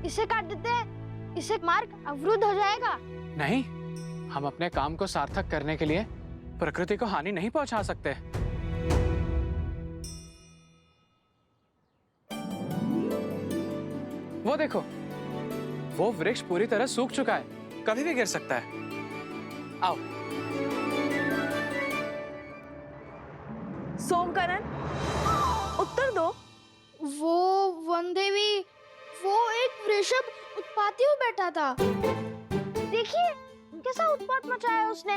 इसे काट देते हैं, इससे मार्ग अवरुद्ध हो जाएगा। नहीं, हम अपने काम को सार्थक करने के लिए प्रकृति को हानि नहीं पहुंचा सकते। वो देखो, वो वृक्ष पूरी तरह सूख चुका है, कभी भी गिर सकता है। आओ। सोमकरण, उत्तर दो। वो वन देवी, वो एक वृषभ उत्पाती हुआ बैठा था। देखिए कैसा उत्पात मचाया उसने।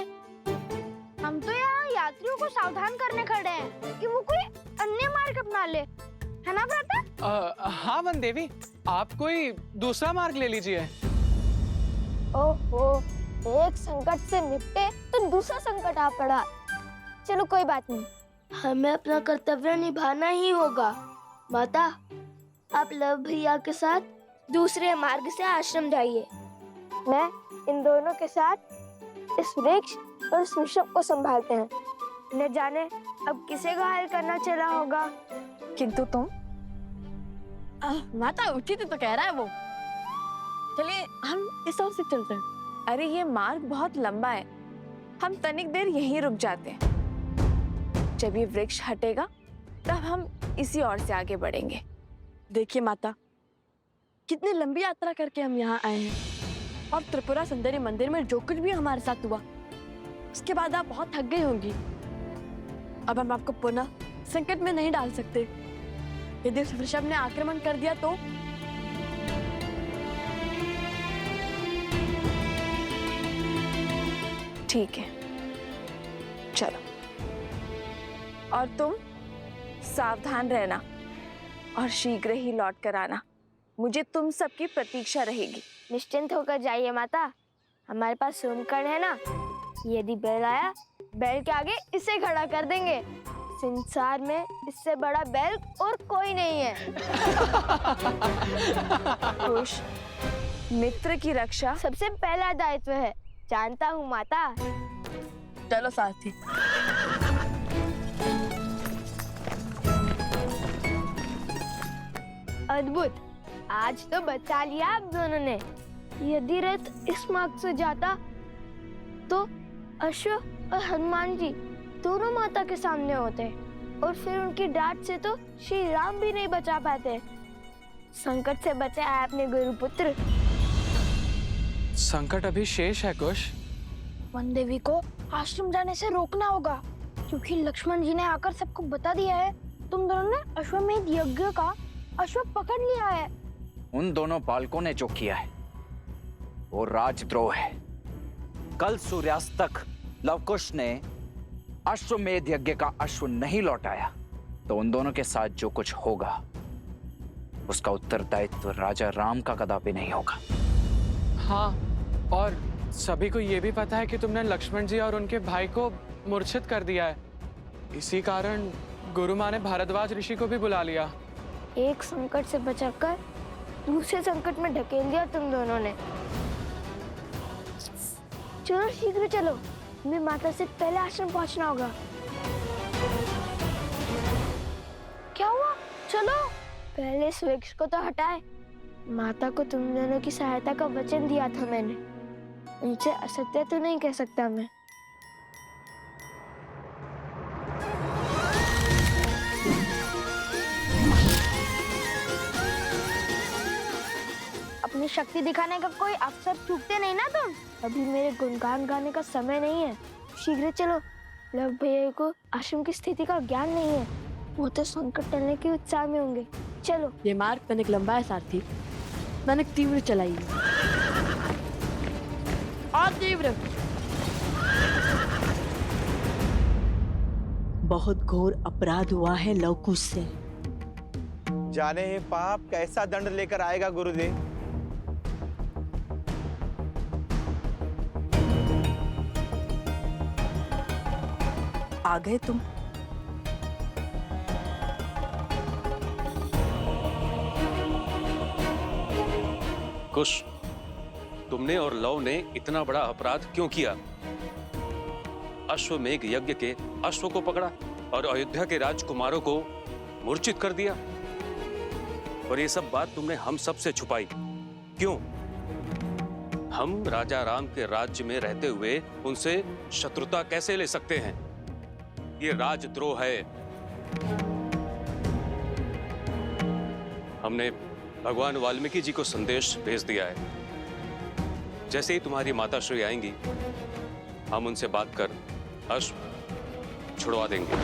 हम तो यहाँ यात्रियों को सावधान करने खड़े हैं कि वो कोई अन्य मार्ग अपना ले, है ना भ्राता? हाँ वन देवी, आप कोई दूसरा मार्ग ले लीजिए। ओहो, एक संकट से निपटे तो दूसरा संकट आ पड़ा। चलो कोई बात नहीं, हमें अपना कर्तव्य निभाना ही होगा। माता, आप लव भैया के साथ दूसरे मार्ग से आश्रम जाइए। मैं इन दोनों के साथ इस वृक्ष और इस वृषभ को संभालते हैं। न जाने अब किसे घायल करना चला होगा। किंतु तुम? माता उचित तो कह रहा है वो। चलिए हम इस ओर से चलते हैं। अरे ये मार्ग बहुत लंबा है, हम तनिक देर यहीं रुक जाते हैं। जब ये वृक्ष हटेगा तब हम इसी ओर से आगे बढ़ेंगे। देखिए माता, कितनी लंबी यात्रा करके हम यहाँ आए हैं, और त्रिपुरा सुंदरी मंदिर में जो कुछ भी हमारे साथ हुआ, उसके बाद आप बहुत थक गई होंगी। अब हम आपको पुनः संकट में नहीं डाल सकते। यदि उस वृषभ ने आक्रमण कर दिया तो? ठीक है, चलो। और तुम सावधान रहना और शीघ्र ही लौट कर आना। मुझे तुम सबकी प्रतीक्षा रहेगी। निश्चिंत होकर जाइए माता, हमारे पास सोमकर्ण है ना। यदि बैल आया, बैल के आगे इसे खड़ा कर देंगे। संसार में इससे बड़ा बैल और कोई नहीं है। खुश, मित्र की रक्षा सबसे पहला दायित्व है, जानता हूँ माता। चलो साथी। अद्भुत, आज तो बचा लिया आप दोनों ने। यदि रथ इस मार्ग से जाता तो अश्व और हनुमान जी दोनों माता के सामने होते और फिर उनकी डांट से तो श्री राम भी नहीं बचा पाते। संकट से बचा है अपने गुरुपुत्र। संकट अभी शेष है कुश। वन देवी को आश्रम जाने से रोकना होगा, क्योंकि लक्ष्मण जी ने आकर सबको बता दिया है तुम दोनों ने अश्वमेध यज्ञ का अश्व पकड़ लिया है। उन दोनों बालकों ने जो किया है वो राजद्रोह है। कल सूर्यास्त तक लवकुश ने अश्वमेध यज्ञ का अश्व नहीं लौटाया तो उन दोनों के साथ जो कुछ होगा उसका उत्तरदायित्व राजा राम का कदापि नहीं होगा। हाँ, और सभी को ये भी पता है कि तुमने लक्ष्मण जी और उनके भाई को मूर्छित कर दिया है। इसी कारण गुरु माँ ने भारद्वाज ऋषि को भी बुला लिया। एक संकट से बचाकर दूसरे संकट में ढकेल दिया तुम दोनों ने। चलो शीघ्र चलो, हमें माता से पहले आश्रम पहुंचना होगा। क्या हुआ? चलो पहले इस वृक्ष को तो हटाए। माता को तुम दोनों की सहायता का वचन दिया था मैंने, उनसे असत्य तो नहीं कह सकता मैं। अपनी शक्ति दिखाने का कोई अवसर चूकते नहीं ना तुम। अभी मेरे गुणगान गाने का समय नहीं है, शीघ्र चलो। लव भैया को आश्रम की स्थिति का ज्ञान नहीं है, वो तो संकट टलने के उत्साह में होंगे। चलो। ये मार्ग तनिक लंबा है सारथी, तनिक तीव्र चलाइए। और तीव्र। बहुत घोर अपराध हुआ है लवकुश से। जाने पाप कैसा दंड लेकर आएगा गुरुदेव। आ गए तुम। कुश, तुमने और लव ने इतना बड़ा अपराध क्यों किया? अश्वमेघ यज्ञ के अश्व को पकड़ा और अयोध्या के राजकुमारों को मूर्छित कर दिया, और ये सब बात तुमने हम सब से छुपाई क्यों? हम राजा राम के राज्य में रहते हुए उनसे शत्रुता कैसे ले सकते हैं? ये राजद्रोह है। हमने भगवान वाल्मीकि जी को संदेश भेज दिया है। जैसे ही तुम्हारी माता श्री आएंगी हम उनसे बात कर अश्व छुड़वा देंगे।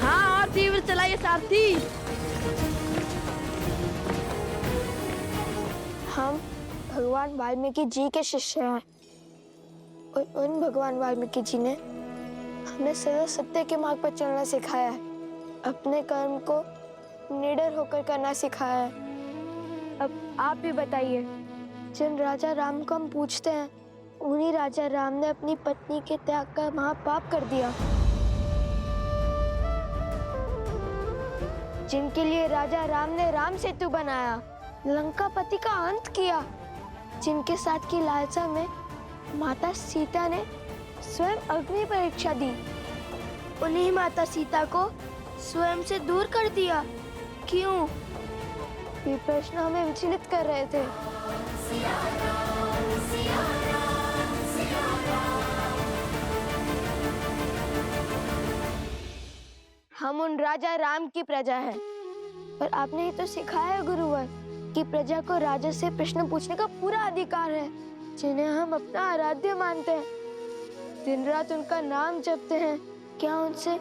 हाँ, और तीव्र चलाइए सारथी। हम भगवान वाल्मीकि जी के शिष्य हैं और उन भगवान वाल्मीकि जी ने हमें सदा सत्य के मार्ग पर चलना सिखाया है, अपने कर्म को निडर होकर करना सिखाया है। अब आप भी बताइए, जिन राजा राम को हम पूछते हैं उन्हीं राजा राम ने अपनी पत्नी के त्याग का महापाप कर दिया। जिनके लिए राजा राम ने राम सेतु बनाया, लंकापति का अंत किया, जिनके साथ की लालसा में माता सीता ने स्वयं अग्नि परीक्षा दी, उन्हीं माता सीता को स्वयं से दूर कर दिया। क्यों? ये प्रश्न हमें विचलित कर रहे थे। हम उन राजा राम की प्रजा हैं, पर आपने ही तो सिखाया है गुरुवर कि प्रजा को राजा से प्रश्न पूछने का पूरा अधिकार है, जिन्हें हम अपना आराध्य मानते हैं, दिन रात उनका नाम जपते हैं। क्या उनसे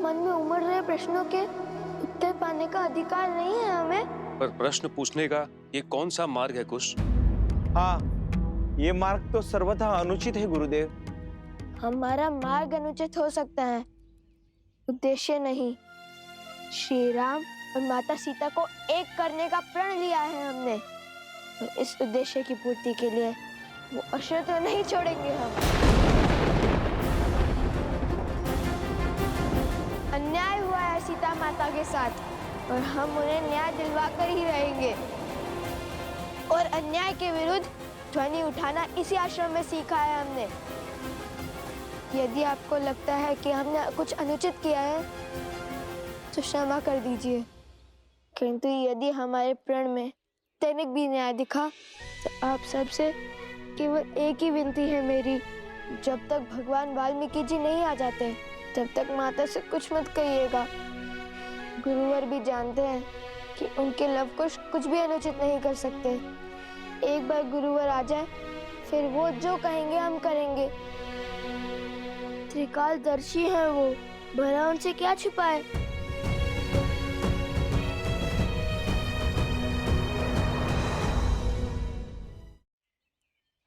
मन में उमड़ रहे प्रश्नों के उत्तर पाने का अधिकार नहीं है हमें? पर प्रश्न पूछने का ये कौन सा मार्ग है कुश? हाँ, ये मार्ग तो सर्वथा अनुचित है गुरुदेव। हमारा मार्ग अनुचित हो सकता है, उद्देश्य नहीं। श्री राम और माता सीता को एक करने का प्रण लिया है हमने, और इस उद्देश्य की पूर्ति के लिए वो अश्व तो नहीं छोड़ेंगे हम। अन्याय हुआ है सीता माता के साथ और हम उन्हें न्याय दिलवा कर ही रहेंगे। और अन्याय के विरुद्ध ध्वनि उठाना इसी आश्रम में सीखा है हमने। यदि आपको लगता है कि हमने कुछ अनुचित किया है तो क्षमा कर दीजिए, किंतु यदि हमारे प्रण में तनिक भी न्याय दिखा तो आप सबसे केवल एक ही विनती है मेरी, जब तक भगवान वाल्मीकि जी नहीं आ जाते तब तक माता से कुछ मत कहिएगा। गुरुवर भी जानते हैं कि उनके लवकुश कुछ भी अनुचित नहीं कर सकते। एक बार गुरुवर आ जाए फिर वो जो कहेंगे हम करेंगे। त्रिकालदर्शी हैं वो, भला उनसे क्या छुपाए।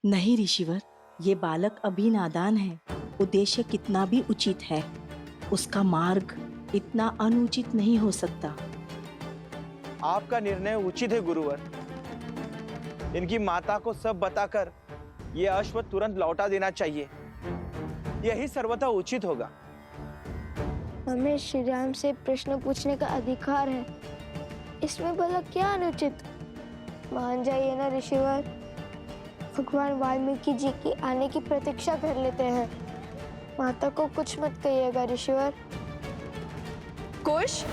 नहीं ऋषिवर, ये बालक अभी नादान है। उद्देश्य कितना भी उचित है, उसका मार्ग इतना अनुचित नहीं हो सकता। आपका निर्णय उचित है गुरुवर। इनकी माता को सब बताकर ये अश्व तुरंत लौटा देना चाहिए, यही सर्वथा उचित होगा। हमें श्री राम से प्रश्न पूछने का अधिकार है, इसमें भला क्या अनुचित। मान जाइए ना ऋषिवर, भगवान वाल्मीकि जी की आने की प्रतीक्षा कर लेते हैं। माता को कुछ मत कहिएगा ऋषिवर। कुश,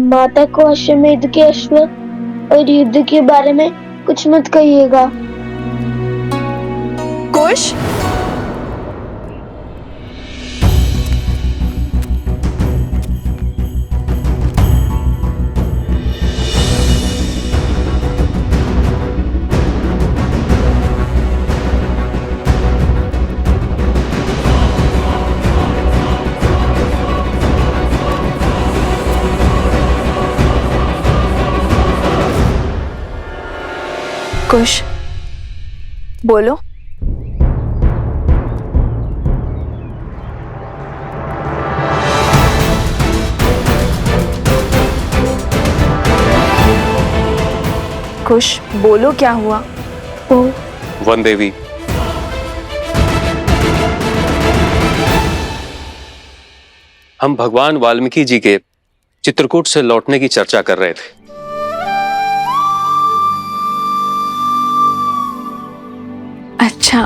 माता को अश्वमेध के अश्व और युद्ध के बारे में कुछ मत कहिएगा। कुश, कुश, बोलो। कुश, बोलो क्या हुआ? वन देवी, हम भगवान वाल्मीकि जी के चित्रकूट से लौटने की चर्चा कर रहे थे। अच्छा,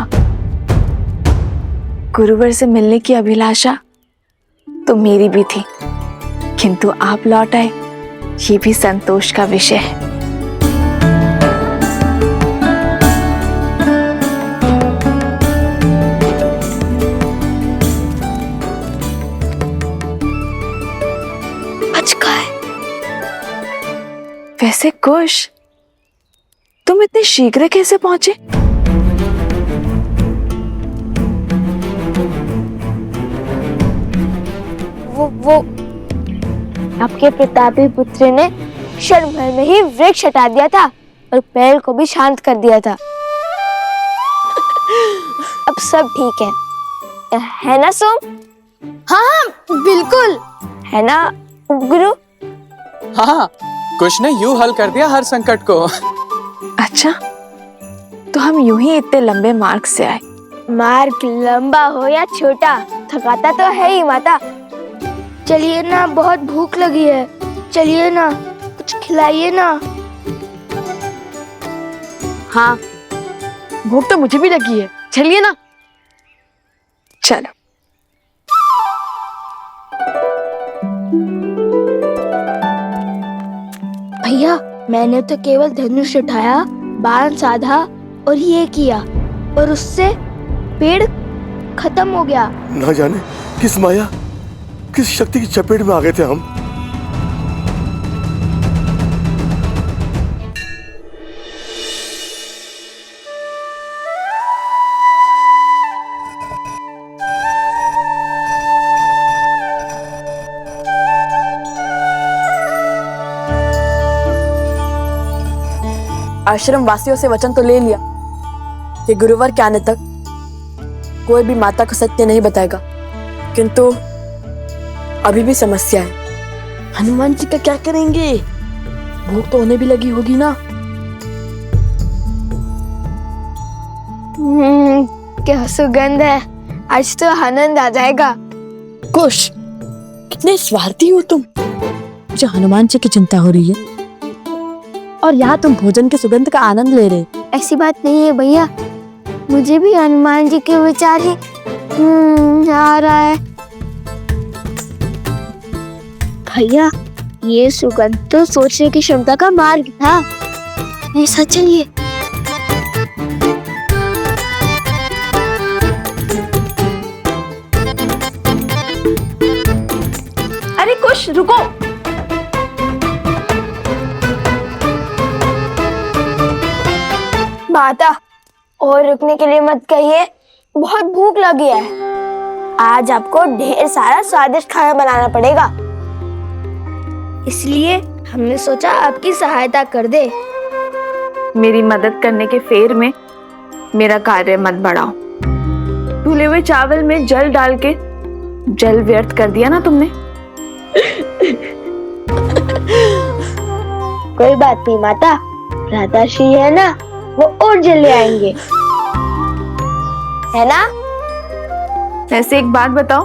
गुरुवर से मिलने की अभिलाषा तो मेरी भी थी, किंतु आप लौट आए, ये भी संतोष का विषय है। वैसे कुश, तुम इतने शीघ्र कैसे पहुंचे? वो आपके प्रतापी पुत्र ने क्षण भर में ही वृक्ष हटा दिया था और पेड़ को भी शांत कर दिया था। अब सब ठीक है ना सोम? हाँ बिल्कुल, है ना गुरु? हाँ, कुश ने यूं हल कर दिया हर संकट को। अच्छा, तो हम यूं ही इतने लंबे मार्ग से आए। मार्ग लंबा हो या छोटा, थकाता तो है ही माता। चलिए ना, बहुत भूख लगी है, चलिए ना, कुछ खिलाइए ना। हाँ, भूख तो मुझे भी लगी है, चलिए ना। चलो। भैया, मैंने तो केवल धनुष उठाया, बाण साधा और ये किया, और उससे पेड़ खत्म हो गया। ना जाने किस माया, किस शक्ति की चपेट में आ गए थे हम। आश्रम वासियों से वचन तो ले लिया कि गुरुवर के आने तक कोई भी माता को सत्य नहीं बताएगा, किंतु अभी भी समस्या है। हनुमान जी का क्या करेंगे? भूख तो उन्हें भी लगी होगी ना। क्या सुगंध है। आज तो आनंद आ जाएगा। कुश, कितने स्वार्थी हो तुम। मुझे हनुमान जी की चिंता हो रही है और यहाँ तुम भोजन के सुगंध का आनंद ले रहे। ऐसी बात नहीं है भैया, मुझे भी हनुमान जी के विचार ही आ रहा है। भैया, ये सुगंध तो सोचने की क्षमता का मार्ग था। ऐसा चलिए। अरे कुश, रुको। माता, और रुकने के लिए मत कहिए, बहुत भूख लगी है। आज आपको ढेर सारा स्वादिष्ट खाना बनाना पड़ेगा, इसलिए हमने सोचा आपकी सहायता कर दे। मेरी मदद करने के फेर में मेरा कार्य मत बढ़ाओ। धुले हुए चावल में जल डाल के जल व्यर्थ कर दिया ना तुमने। कोई बात नहीं माता, राधाश्री है ना, वो और जल ले आएंगे, है ना? वैसे एक बात बताओ,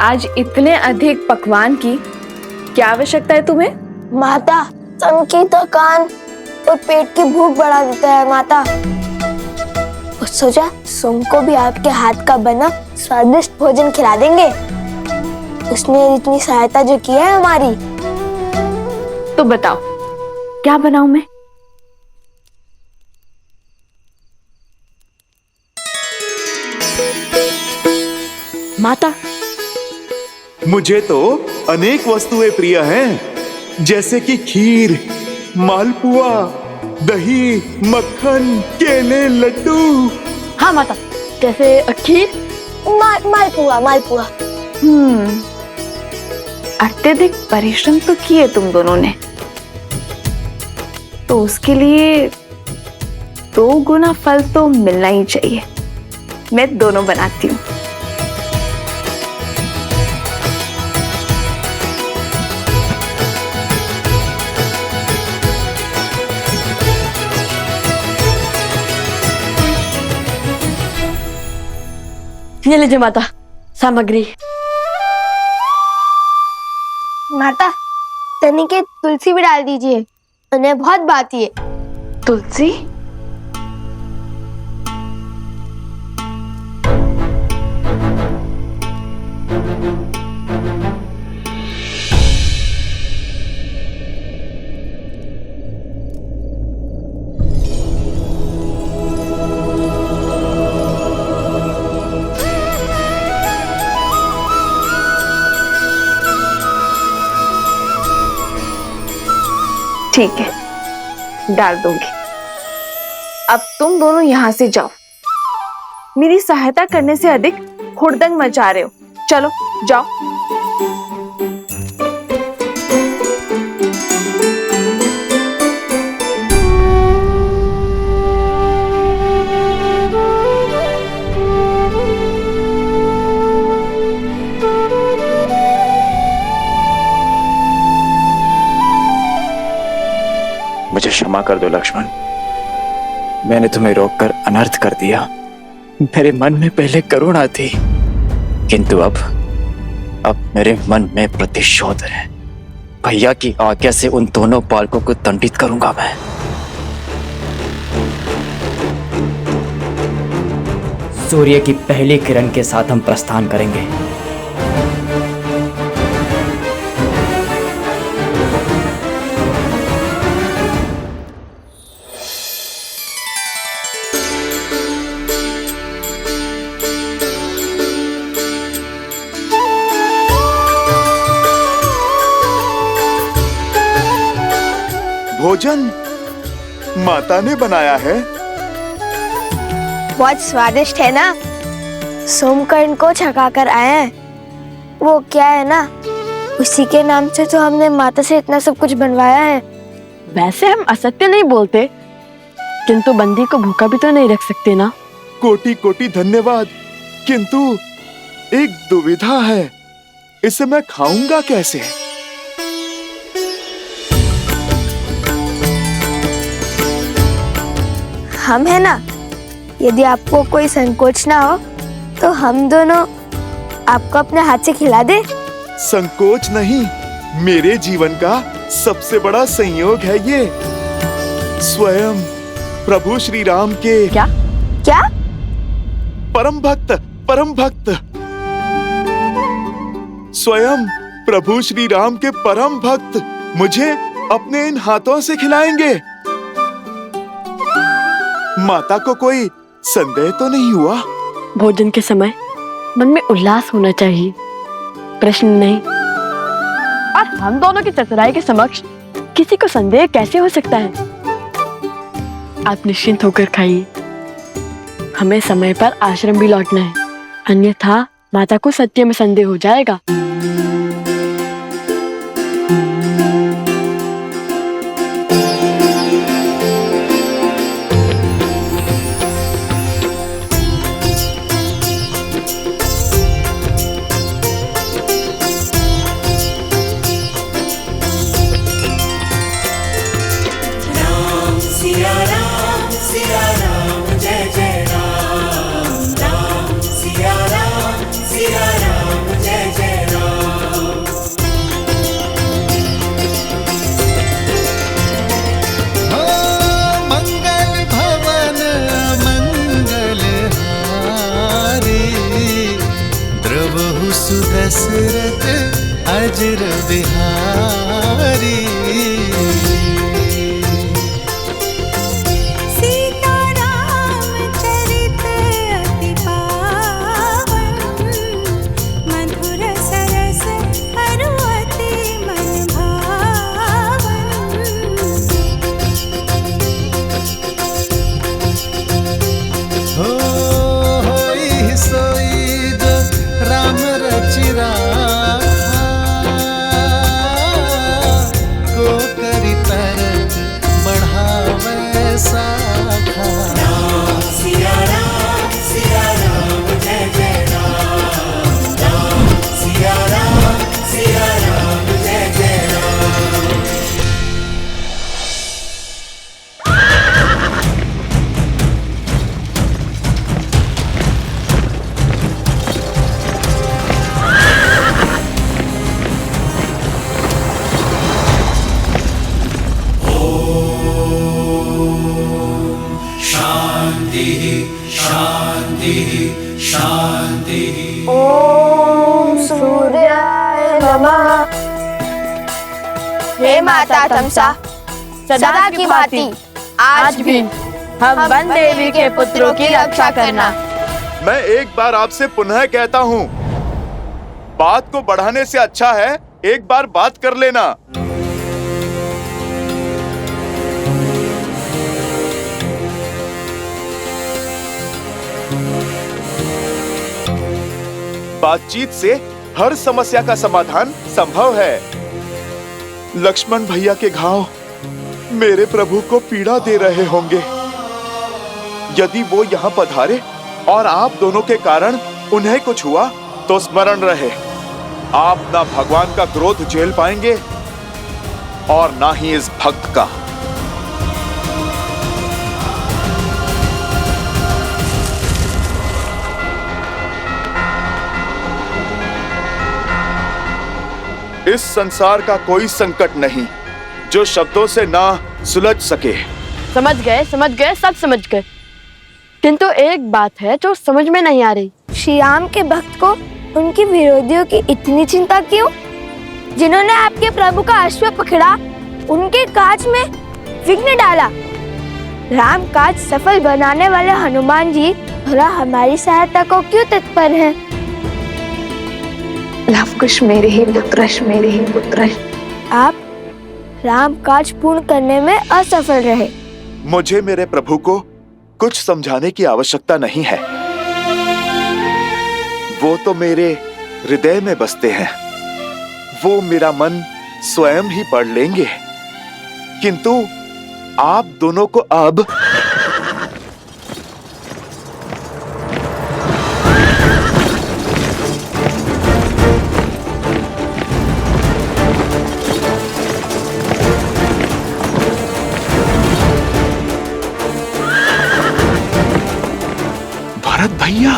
आज इतने अधिक पकवान की क्या आवश्यकता है तुम्हें? माता, तन की थकान और पेट की भूख बढ़ा देता है माता। और सोचा सोम को भी आपके हाथ का बना स्वादिष्ट भोजन खिला देंगे। उसने इतनी सहायता जो की है हमारी। तो बताओ क्या बनाऊं मैं? माता, मुझे तो अनेक वस्तुएं प्रिय हैं, जैसे कि खीर, मालपुआ, दही, मक्खन, केले, लड्डू। हाँ माता, जैसे खीर, मालपुआ। अत्यधिक परिश्रम तो किए तुम दोनों ने, तो उसके लिए 2 गुना फल तो मिलना ही चाहिए। मैं दोनों बनाती हूँ। ये लीजिए माता, सामग्री। माता, तनी के तुलसी भी डाल दीजिए, उन्हें बहुत भाती है। तुलसी? ठीक है, डाल दूंगी। अब तुम दोनों यहां से जाओ। मेरी सहायता करने से अधिक हुड़दंग मचा रहे हो। चलो जाओ। मुझे क्षमा कर दो लक्ष्मण, मैंने तुम्हें रोककर अनर्थ कर दिया। मेरे मन में पहले करुणा थी, किंतु अब मेरे मन में प्रतिशोध है। भैया की आज्ञा से उन दोनों बालकों को दंडित करूंगा मैं। सूर्य की पहली किरण के साथ हम प्रस्थान करेंगे। भोजन माता ने बनाया है। बहुत स्वादिष्ट है ना? सोमकर्ण को छका कर आए हैं। वो क्या है ना, उसी के नाम से तो हमने माता से इतना सब कुछ बनवाया है। वैसे हम असत्य नहीं बोलते, किंतु बंदी को भूखा भी तो नहीं रख सकते ना। कोटि कोटि धन्यवाद, किंतु एक दुविधा है, इसे मैं खाऊंगा कैसे? हम है ना, यदि आपको कोई संकोच ना हो तो हम दोनों आपको अपने हाथ से खिला दे। संकोच नहीं, मेरे जीवन का सबसे बड़ा संयोग है ये। स्वयं प्रभु श्री राम के क्या क्या परम भक्त स्वयं प्रभु श्री राम के परम भक्त मुझे अपने इन हाथों से खिलाएंगे। माता को कोई संदेह तो नहीं हुआ? भोजन के समय मन में उल्लास होना चाहिए, प्रश्न नहीं। और हम दोनों की चतुराई के समक्ष किसी को संदेह कैसे हो सकता है? आप निश्चिंत होकर खाइए। हमें समय पर आश्रम भी लौटना है, अन्यथा माता को सत्य में संदेह हो जाएगा। दशरथ अजर बिहारी। सीताराम चरित अति पावन, मधुर सरस अरु अति मन भावन। होई सोई जो राम रचिरा को करी तरत बढ़ावे साखा। सिया राम जय जय राम, राम सिया राम जय जय राम। शांति। ओम सूर्याय नमः। हे माता तमसा, सदा की भांति आज भी हम वन देवी के पुत्रों की रक्षा करना। मैं एक बार आपसे पुनः कहता हूँ, बात को बढ़ाने से अच्छा है एक बार बात कर लेना। बातचीत से हर समस्या का समाधान संभव है। लक्ष्मण भैया के घाव मेरे प्रभु को पीड़ा दे रहे होंगे। यदि वो यहाँ पधारे और आप दोनों के कारण उन्हें कुछ हुआ तो स्मरण रहे, आप ना भगवान का क्रोध झेल पाएंगे और ना ही इस भक्त का। इस संसार का कोई संकट नहीं जो शब्दों से ना सुलझ सके। समझ गए, सब समझ गए। किंतु एक बात है जो समझ में नहीं आ रही। श्री राम के भक्त को उनके विरोधियों की इतनी चिंता क्यों? जिन्होंने आपके प्रभु का अश्व पकड़ा, उनके काज में विघ्न डाला। राम काज सफल बनाने वाले हनुमान जी भला हमारी सहायता को क्यों तत्पर हैं? लवकुश मेरे ही पुत्र। आप राम काज पूर्ण करने में असफल रहे। मुझे मेरे प्रभु को कुछ समझाने की आवश्यकता नहीं है। वो तो मेरे हृदय में बसते हैं, वो मेरा मन स्वयं ही पढ़ लेंगे। किंतु आप दोनों को अब भैया।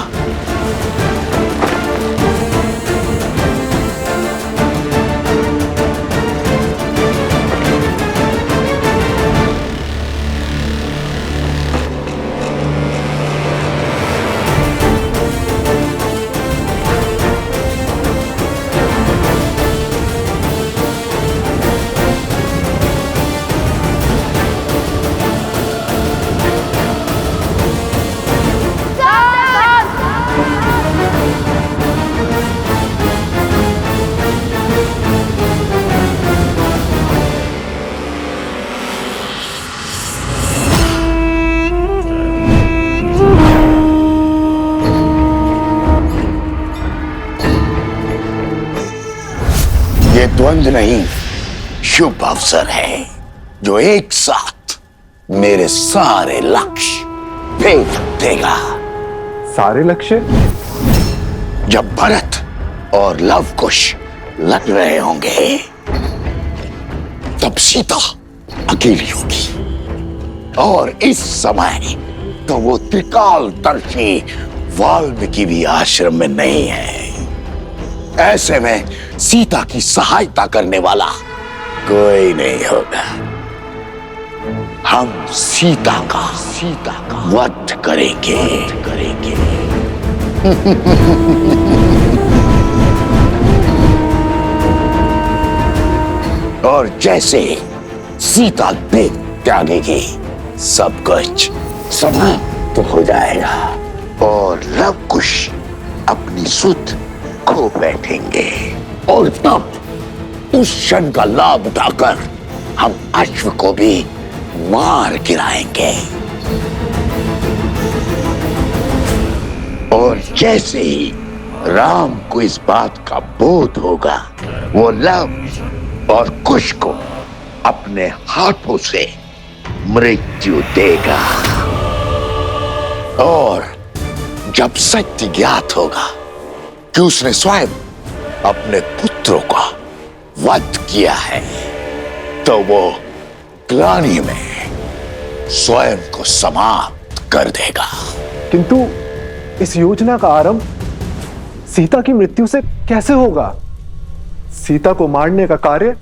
ये द्वंद्व नहीं, शुभ अवसर है जो एक साथ मेरे सारे लक्ष्य भेद देगा। सारे लक्ष्य? जब भरत और लवकुश लड़ रहे होंगे तब सीता अकेली होगी, और इस समय तो वो त्रिकालदर्शी वाल्मीकि भी आश्रम में नहीं है। ऐसे में सीता की सहायता करने वाला कोई नहीं होगा। हम सीता का वध करेंगे। और जैसे सीता देह त्यागेगी सब कुछ समाप्त हो जाएगा और लवकुश अपनी सुध खो बैठेंगे, और तब उस क्षण का लाभ उठाकर हम अश्व को भी मार गिराएंगे। और जैसे ही राम को इस बात का बोध होगा, वो लव और कुश को अपने हाथों से मृत्यु देगा। और जब सत्य ज्ञात होगा कि उसने स्वयं अपने पुत्रों का वध किया है, तो वो ग्लानि में स्वयं को समाप्त कर देगा। किंतु इस योजना का आरंभ सीता की मृत्यु से कैसे होगा? सीता को मारने का कार्य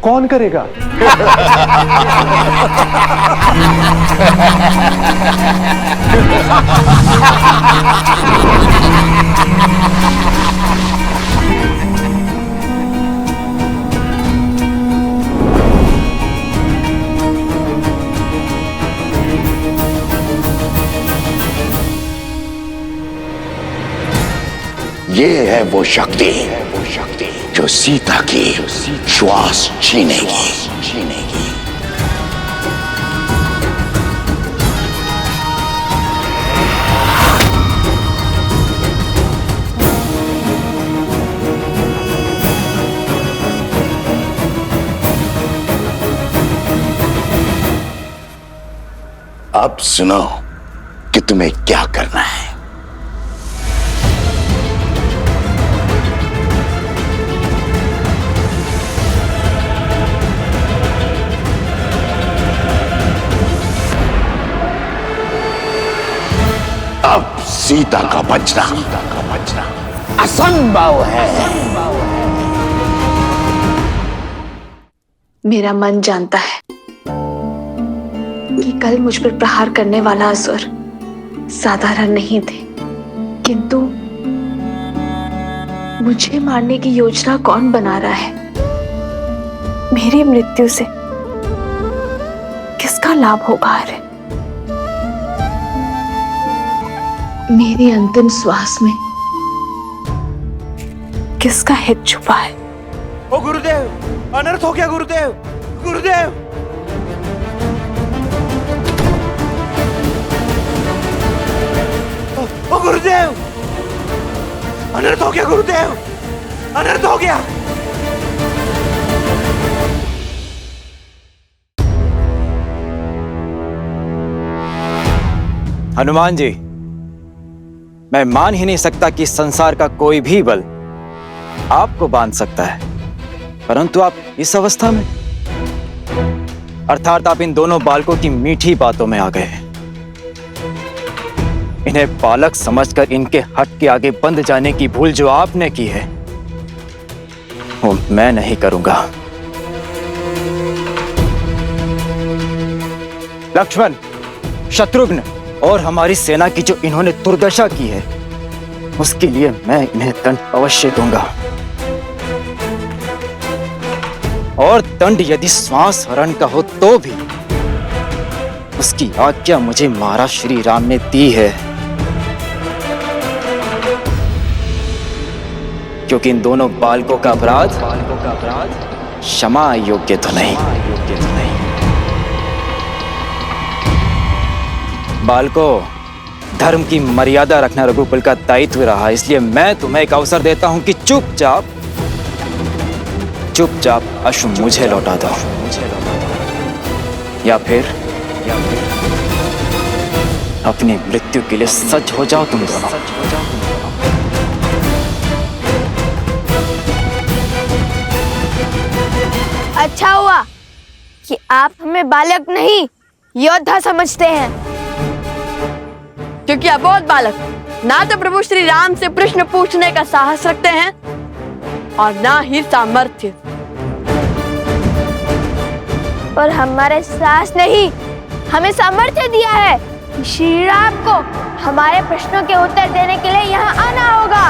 कौन करेगा? ये है वो शक्ति जो सीता की श्वास छीनेगी। अब सुनो कि तुम्हें क्या करना है। अब सीता का बचना असंभव है। मेरा मन जानता है कि कल मुझ पर प्रहार करने वाला असुर साधारण नहीं थे, किंतु मुझे मारने की योजना कौन बना रहा है? मेरी मृत्यु से किसका लाभ होगा? अरे मेरी अंतिम श्वास में किसका हित छुपा है? ओ गुरुदेव, अनर्थ हो गया गुरुदेव। गुरुदेव, ओ गुरुदेव, अनर्थ हो गया गुरुदेव, अनर्थ हो गया। हनुमान जी, मैं मान ही नहीं सकता कि संसार का कोई भी बल आपको बांध सकता है, परंतु आप इस अवस्था में, अर्थात आप इन दोनों बालकों की मीठी बातों में आ गए हैं। इन्हें बालक समझकर इनके हट के आगे बंद जाने की भूल जो आपने की है वो मैं नहीं करूंगा। लक्ष्मण, शत्रुघ्न और हमारी सेना की जो इन्होंने दुर्दशा की है उसके लिए मैं इन्हें दंड अवश्य दूंगा। और दंड यदि श्वास हरण का हो तो भी उसकी आज्ञा मुझे महाराज श्री राम ने दी है, क्योंकि इन दोनों बालकों का अपराध क्षमा योग्य तो नहीं। बालकों, धर्म की मर्यादा रखना रघुकुल का दायित्व रहा, इसलिए मैं तुम्हें एक अवसर देता हूं कि चुपचाप अश्व मुझे लौटा दो, या फिर अपनी मृत्यु के लिए सज्ज हो जाओ तुम दोनों। अच्छा हुआ कि आप हमें बालक नहीं योद्धा समझते हैं, क्योंकि अबोध बालक ना तो प्रभु श्री राम से प्रश्न पूछने का साहस रखते हैं और ना ही सामर्थ्य। और हमारे साहस ने ही हमें सामर्थ्य दिया है। श्री राम को हमारे प्रश्नों के उत्तर देने के लिए यहाँ आना होगा।